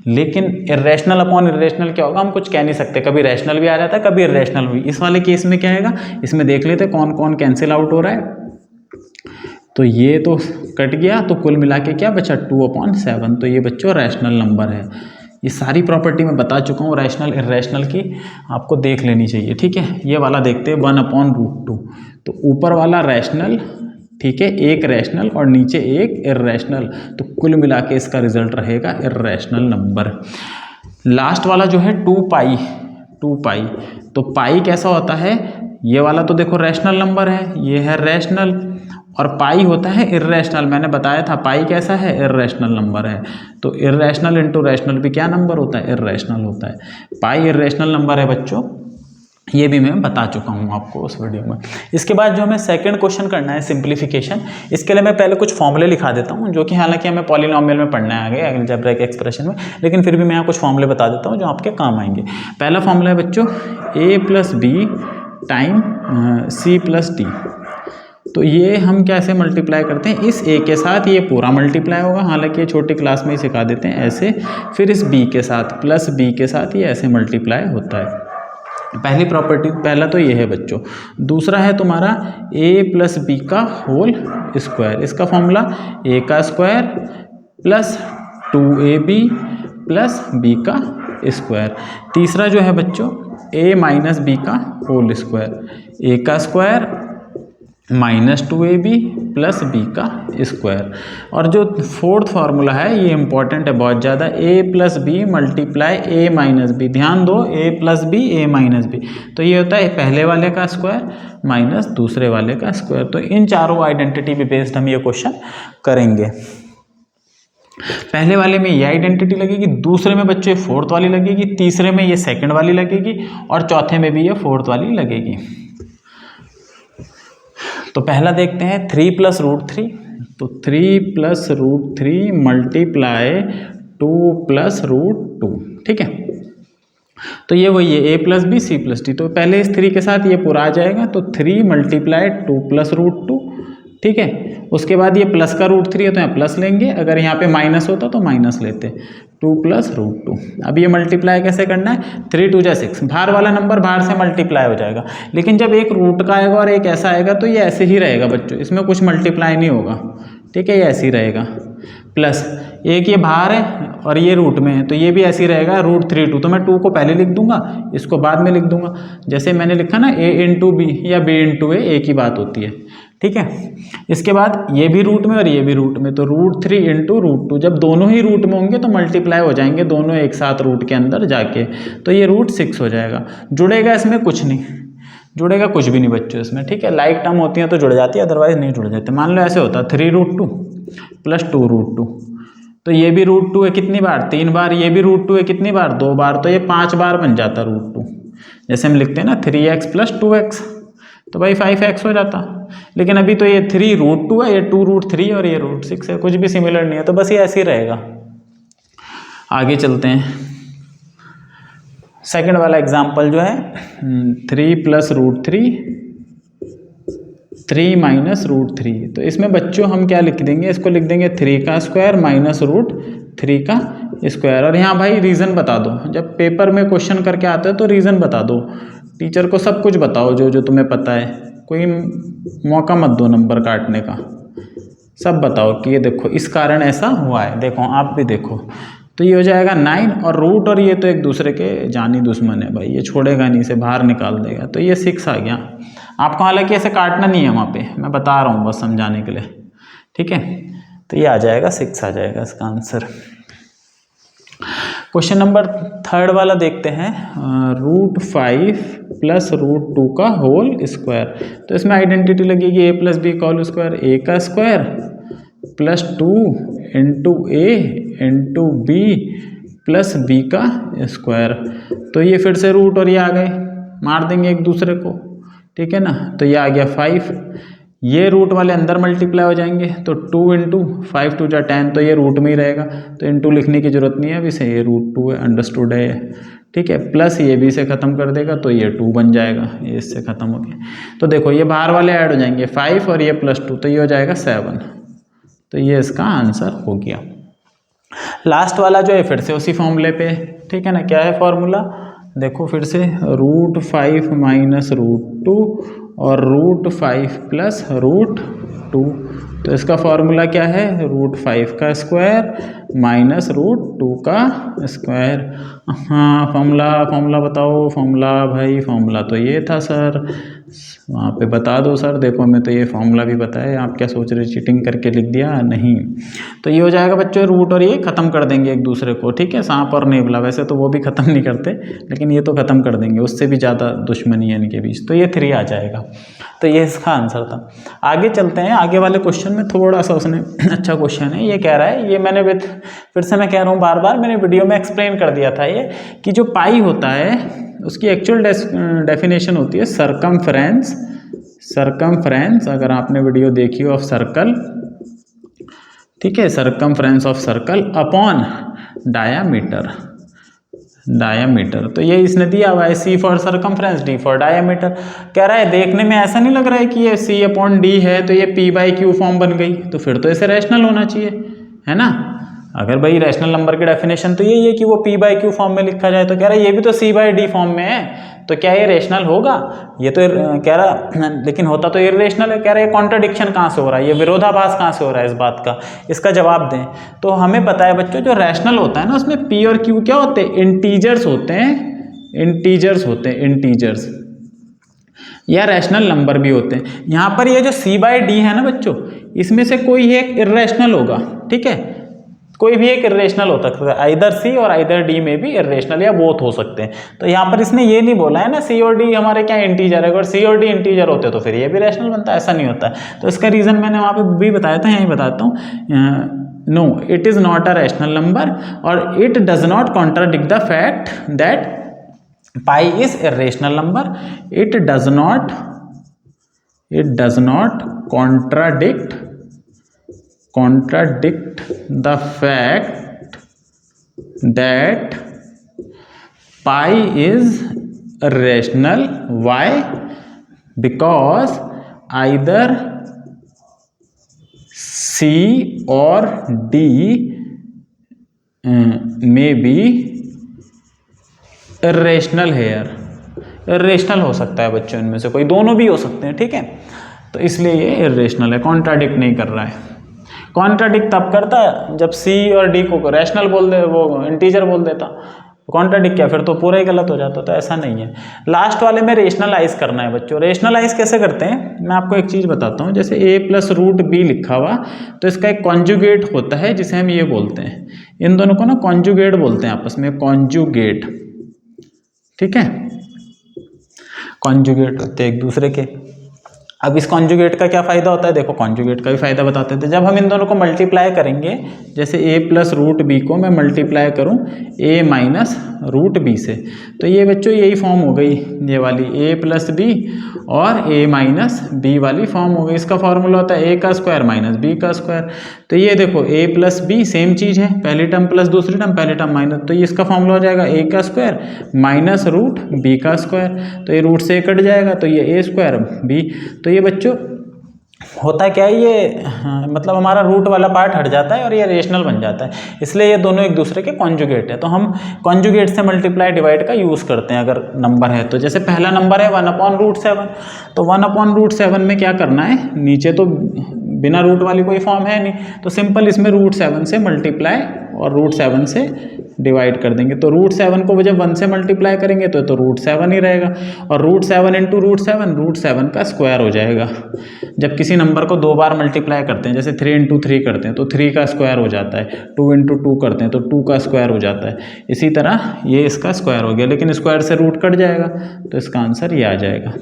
लेकिन इर्रेशनल अपॉन इर्रेशनल क्या होगा हम कुछ कह नहीं सकते, कभी रैशनल भी आ जाता है कभी इर्रेशनल भी। इस वाले केस में क्या आएगा, इसमें देख लेते कौन कौन कैंसिल आउट हो रहा है। तो ये तो कट गया, तो कुल मिला के क्या बचा 2/7, तो ये बच्चों रैशनल नंबर है। ये सारी प्रॉपर्टी मैं बता चुका हूँ रैशनल इर्रेशनल की, आपको देख लेनी चाहिए, ठीक है। ये वाला देखते हैं 1/√2, तो ऊपर वाला रैशनल, ठीक है, एक रैशनल और नीचे एक इर्रेशनल, तो कुल मिला के इसका रिजल्ट रहेगा इर्रेशनल नंबर। लास्ट वाला जो है 2π, तो पाई कैसा होता है, ये वाला तो देखो रैशनल नंबर है, ये है रैशनल, और पाई होता है इर्रेशनल। मैंने बताया था पाई कैसा है, इर्रेशनल नंबर है। तो इर्रेशनल इंटू रैशनल भी क्या नंबर होता है, इर्रेशनल होता है। पाई इर्रेशनल नंबर है बच्चों, ये भी मैं बता चुका हूँ आपको उस वीडियो में। इसके बाद जो हमें सेकंड क्वेश्चन करना है सिंप्लीफिकेशन, इसके लिए मैं पहले कुछ फॉर्मूले लिखा देता हूँ, जो कि हालांकि हमें पॉलिनॉमियल में पढ़ना है आगे अलजेब्रिक एक्सप्रेशन में, लेकिन फिर भी मैं यहाँ कुछ फॉर्मूले बता देता हूँ जो आपके काम आएंगे। पहला फॉर्मूला है बच्चों a + b time c + d। तो ये हम कैसे मल्टीप्लाई करते हैं, इस a के साथ ये पूरा मल्टीप्लाई होगा, हालांकि ये छोटी क्लास में ही सिखा देते हैं ऐसे, फिर इस b के साथ प्लस b के साथ ये ऐसे मल्टीप्लाई होता है। पहली प्रॉपर्टी, पहला तो ये है बच्चों। दूसरा है तुम्हारा a + b का होल स्क्वायर, इसका फॉर्मूला a का square plus 2ab plus b का स्क्वायर। तीसरा जो है बच्चों a - b का होल स्क्वायर, a का स्क्वायर -2ab प्लस b का स्क्वायर। और जो फोर्थ फार्मूला है ये इंपॉर्टेंट है बहुत ज़्यादा, a + b multiply a - b। ध्यान दो a + b a - b, तो ये होता है पहले वाले का स्क्वायर माइनस दूसरे वाले का स्क्वायर। तो इन चारों आइडेंटिटी पे बेस्ड हम ये क्वेश्चन करेंगे। पहले वाले में ये आइडेंटिटी लगेगी, दूसरे में बच्चों ये फोर्थ वाली लगेगी, तीसरे में ये सेकंड वाली लगेगी और चौथे में भी ये फोर्थ वाली लगेगी। तो पहला देखते हैं 3 + √3। तो 3 + √3 मल्टीप्लाई 2 + √2, ठीक है। तो ये वही है a + b c + d। तो पहले इस 3 के साथ ये पूरा आ जाएगा, तो 3 × 2 + √2, ठीक है। उसके बाद ये प्लस का √3 है तो यहाँ प्लस लेंगे, अगर यहाँ पे माइनस होता तो माइनस लेते, 2 + √2। अब ये मल्टीप्लाई कैसे करना है, 3 × 2 = 6, बाहर वाला नंबर बाहर से मल्टीप्लाई हो जाएगा। लेकिन जब एक रूट का आएगा और एक ऐसा आएगा तो ये ऐसे ही रहेगा बच्चों, इसमें कुछ मल्टीप्लाई नहीं होगा, ठीक है, ये ऐसे ही रहेगा। प्लस एक ये बाहर है और ये रूट में है तो ये भी ऐसे ही रहेगा, √3 तो मैं 2 को पहले लिख दूंगा, इसको बाद में लिख दूंगा। जैसे मैंने लिखा ना a × b या b × a, एक ही बात होती है, ठीक है। इसके बाद ये भी रूट में और ये भी रूट में, तो √3 × √2, जब दोनों ही रूट में होंगे तो मल्टीप्लाई हो जाएंगे दोनों एक साथ रूट के अंदर जाके, तो ये √6 हो जाएगा। जुड़ेगा इसमें कुछ नहीं, जुड़ेगा कुछ भी नहीं बच्चों इसमें, ठीक है। लाइक टर्म होती है तो जुड़ जाती है, अदरवाइज नहीं जुड़ जाते। मान लो ऐसे होता 3√2 + 2√2, तो ये भी √2 है कितनी बार, 3 बार, ये भी √2 है कितनी बार, 2 बार, तो ये 5 बार बन जाता √2। जैसे हम लिखते हैं ना 3x + 2x, तो भाई 5x हो जाता। लेकिन अभी तो ये 3√2 है, ये 2√3 और ये √6 है, कुछ भी सिमिलर नहीं है, तो बस ये ऐसे ही रहेगा। आगे चलते हैं, सेकंड वाला एग्जाम्पल जो है 3 + √3 3 - √3। तो इसमें बच्चों हम क्या लिख देंगे, इसको लिख देंगे 3 का स्क्वायर - √3 का स्क्वायर। और यहाँ भाई रीज़न बता दो, जब पेपर में क्वेश्चन करके आता है तो रीज़न बता दो, टीचर को सब कुछ बताओ जो जो तुम्हें पता है, कोई मौका मत दो नंबर काटने का, सब बताओ कि ये देखो इस कारण ऐसा हुआ है, देखो आप भी देखो। तो ये हो जाएगा 9 और रूट और ये तो एक दूसरे के जानी दुश्मन है भाई, ये छोड़ेगा नहीं, इसे बाहर निकाल देगा, तो ये 6 आ गया। आपको हालांकि ऐसे काटना नहीं है वहाँ पे, मैं बता रहा हूँ बस समझाने के लिए, ठीक है। तो ये आ जाएगा 6 आ जाएगा इसका आंसर। क्वेश्चन नंबर 3 वाला देखते हैं, √5 + √2 का होल स्क्वायर। तो इसमें आइडेंटिटी लगेगी a + b का होल स्क्वायर, a का स्क्वायर + 2 × a × b + b का स्क्वायर। तो ये फिर से रूट और ये आ गए, मार देंगे एक दूसरे को, ठीक है ना। तो ये आ गया 5, ये रूट वाले अंदर मल्टीप्लाई हो जाएंगे, तो 2 × 5 = 10, तो ये रूट में ही रहेगा, तो इनटू लिखने की जरूरत नहीं है अभी से, ये √2 है, अंडरस्टूड है, ठीक है। प्लस ये भी से ख़त्म कर देगा तो ये 2 बन जाएगा, ये इससे ख़त्म हो गया। तो देखो ये बाहर वाले ऐड हो जाएंगे 5 और ये +2, तो ये हो जाएगा 7। तो ये इसका आंसर हो गया। लास्ट वाला जो है फिर से उसी फॉर्मूले पे, ठीक है ना। क्या है फॉर्मूला, देखो फिर से √5 - √2 और √5 + √2। तो इसका फॉर्मूला क्या है, √5 का स्क्वायर -√2 का स्क्वायर। हाँ फॉर्मूला बताओ, फॉर्मूला भाई, फॉर्मूला तो ये था सर, वहाँ पे बता दो सर। देखो हमें तो ये फॉर्मूला भी पता है, आप क्या सोच रहे, चीटिंग करके लिख दिया, नहीं। तो ये हो जाएगा बच्चों, रूट और ये ख़त्म कर देंगे एक दूसरे को, ठीक है। सांप और नेवला वैसे तो वो भी ख़त्म नहीं करते, लेकिन ये तो ख़त्म कर देंगे, उससे भी ज़्यादा दुश्मनी है इनके बीच, तो ये 3 आ जाएगा। तो ये इसका आंसर था। आगे चलते हैं, आगे वाले क्वेश्चन में थोड़ा सा उसने अच्छा क्वेश्चन है, ये कह रहा है, ये मैंने फिर से मैं कह रहा हूँ बार बार, मैंने वीडियो में एक्सप्लेन कर दिया था ये, कि जो पाई होता है उसकी एक्चुअल डेफिनेशन होती है सरकमफ्रेंस, अगर आपने वीडियो देखी हो ऑफ सर्कल, ठीक है, circumference of circle upon diameter. तो ये इसने दिया हुआ है, C for circumference, D for diameter. कह रहा है देखने में ऐसा नहीं लग रहा है कि ये C/D है तो ये P/Q फॉर्म बन गई, तो फिर तो इसे रैशनल होना चाहिए, है ना। अगर भाई रैशनल नंबर की डेफिनेशन तो यही है कि वो P/Q फॉर्म में लिखा जाए, तो कह रहा है ये भी तो C/D फॉर्म में है, तो क्या ये रैशनल होगा, ये तो कह रहा, लेकिन होता तो इर्रेशनल है। कह रहा है कॉन्ट्रडिक्शन कहाँ से हो रहा है, ये विरोधाभास कहाँ से हो रहा है इस बात का, इसका जवाब दें। तो हमें पता है बच्चों, जो रैशनल होता है ना उसमें P और Q क्या होते हैं, इंटीजर्स होते हैं, इंटीजर्स या रैशनल नंबर भी होते हैं। यहाँ पर ये जो C/D है ना बच्चों, इसमें से कोई एक इर्रेशनल होगा, ठीक है, कोई भी एक इर्रेशनल हो सकता है, आइदर C और आइदर D में भी इर्रेशनल या बोथ हो सकते हैं। तो यहाँ पर इसने ये नहीं बोला है ना C और D हमारे क्या इंटीजर है, अगर C और D इंटीजर होते तो फिर ये भी रैशनल बनता है, ऐसा नहीं होता है। तो इसका रीज़न मैंने वहाँ पे भी बताया था, यहीं बताता हूँ। No it is not a rational number और it does not contradict the fact that pi is irrational number. It does not contradict the fact that pi is irrational. Why? Because either C or D may be irrational here. Irrational हो सकता है बच्चों, इनमें से कोई दोनों भी हो सकते हैं. ठीक है, तो इसलिए ये इरेशनल है, कॉन्ट्राडिक्ट नहीं कर रहा है. कॉन्ट्राडिक्ट तब करता है जब सी और डी को रैशनल बोल दे, वो इंटीजर बोल देता. कॉन्ट्राडिक्ट क्या, फिर तो पूरा ही गलत हो जाता. तो ऐसा नहीं है. लास्ट वाले में रेशनलाइज करना है बच्चों. रेशनलाइज कैसे करते हैं, मैं आपको एक चीज़ बताता हूँ. जैसे a प्लस रूट बी लिखा हुआ, तो इसका एक कॉन्जुगेट होता है जिसे हम ये बोलते हैं. इन दोनों को ना कॉन्जुगेट बोलते हैं आपस में, कॉन्जुगेट. ठीक है, कॉन्जुगेट होते हैं एक दूसरे के. अब इस कॉन्जुगेट का क्या फ़ायदा होता है, देखो कॉन्जुगेट का भी फ़ायदा बताते थे. जब हम इन दोनों को मल्टीप्लाई करेंगे, जैसे a प्लस रूट बी को मैं मल्टीप्लाई करूं a माइनस रूट बी से, तो ये बच्चों यही फॉर्म हो गई, ये वाली a प्लस बी और a माइनस बी वाली फॉर्म हो गई. इसका फॉर्मूला होता है a का स्क्वायर माइनस b का स्क्वायर. तो ये देखो a प्लस बी सेम चीज़ है, पहली टर्म प्लस दूसरी टर्म, पहली टर्म माइनस, तो ये इसका फॉर्मूला हो जाएगा a का स्क्वायर माइनस रूट b का स्क्वायर. तो ये रूट से कट जाएगा, तो ये a स्क्वायर b. तो ये बच्चों होता क्या है, ये मतलब हमारा रूट वाला पार्ट हट जाता है और ये रेशनल बन जाता है. इसलिए ये दोनों एक दूसरे के कॉन्जुगेट है. तो हम कॉन्जुगेट से मल्टीप्लाई डिवाइड का यूज़ करते हैं अगर नंबर है तो. जैसे पहला नंबर है 1/√7, तो 1/√7 में क्या करना है, नीचे तो बिना रूट वाली कोई फॉर्म है नहीं, तो सिंपल इसमें √7 से मल्टीप्लाई और √7 से डिवाइड कर देंगे. तो √7 को जब 1 से मल्टीप्लाई करेंगे तो √7 ही रहेगा, और √7 इंटू √7 का स्क्वायर हो जाएगा. जब किसी नंबर को 2 बार मल्टीप्लाई करते हैं, जैसे 3 इंटू 3 करते हैं तो 3 का स्क्वायर हो जाता है, 2 इंटू 2 करते हैं तो 2 का स्क्वायर हो जाता है. इसी तरह ये इसका स्क्वायर हो गया, लेकिन स्क्वायर से रूट कट जाएगा, तो इसका आंसर ये आ जाएगा.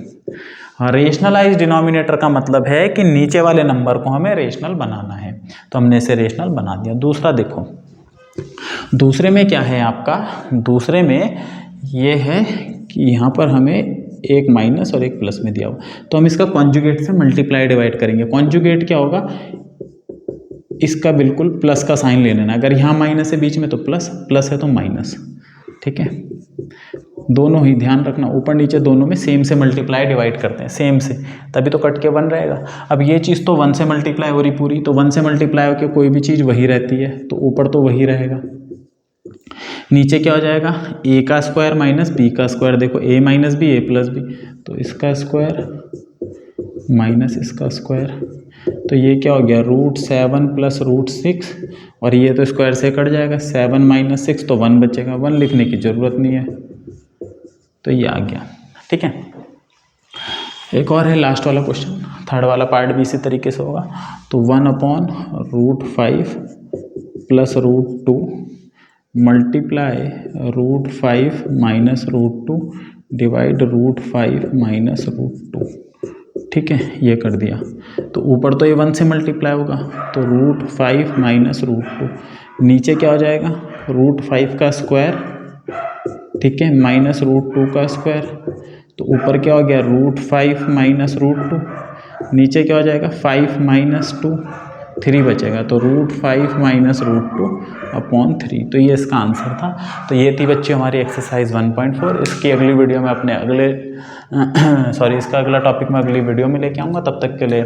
रेशनलाइज डिनोमिनेटर का मतलब है कि नीचे वाले नंबर को हमें रेशनल बनाना है, तो हमने इसे रेशनल बना दिया. दूसरा देखो, दूसरे में क्या है आपका, दूसरे में ये है कि यहाँ पर हमें एक माइनस और एक प्लस में दिया हुआ, तो हम इसका कॉन्जुगेट से मल्टीप्लाई डिवाइड करेंगे. कॉन्जुगेट क्या होगा, इसका बिल्कुल प्लस का साइन ले लेना. अगर यहाँ माइनस है बीच में तो प्लस, प्लस है तो माइनस. ठीक है, दोनों ही ध्यान रखना, ऊपर नीचे दोनों में सेम से मल्टीप्लाई डिवाइड करते हैं, सेम से, तभी तो कट के 1 रहेगा. अब ये चीज़ तो 1 से मल्टीप्लाई हो रही पूरी, तो 1 से मल्टीप्लाई होकर कोई भी चीज़ वही रहती है, तो ऊपर तो वही रहेगा. नीचे क्या हो जाएगा, a का स्क्वायर माइनस b का स्क्वायर. देखो a minus b, a plus b, तो इसका स्क्वायर माइनस इसका स्क्वायर. तो ये क्या हो गया, √7 प्लस √6, और ये तो स्क्वायर से कट जाएगा. 7 माइनस 6 तो 1 बचेगा, 1 लिखने की ज़रूरत नहीं है, तो ये आ गया. ठीक है, एक और है लास्ट वाला क्वेश्चन, थर्ड वाला पार्ट भी इसी तरीके से होगा. तो 1/√5 plus √2 multiply √5 minus √2 divide √5 minus √2. ठीक है, ये कर दिया. तो ऊपर तो ये 1 से मल्टीप्लाई होगा, तो √5 माइनस √2. नीचे क्या हो जाएगा, √5 का स्क्वायर, ठीक है, माइनस √2 का स्क्वायर. तो ऊपर क्या हो गया, √5 माइनस √2. नीचे क्या हो जाएगा, 5 माइनस 2, 3 बचेगा. तो √5 माइनस √2/3. तो ये इसका आंसर था. तो ये थी बच्चे हमारी एक्सरसाइज 1.4. इसकी अगली वीडियो में अपने अगले इसका अगला टॉपिक मैं अगली वीडियो में लेके आऊँगा. तब तक के लिए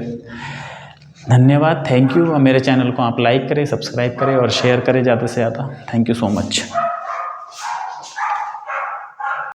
धन्यवाद, थैंक यू. मेरे चैनल को आप लाइक करें, सब्सक्राइब करें और शेयर करें ज़्यादा से ज़्यादा. Thank you so much.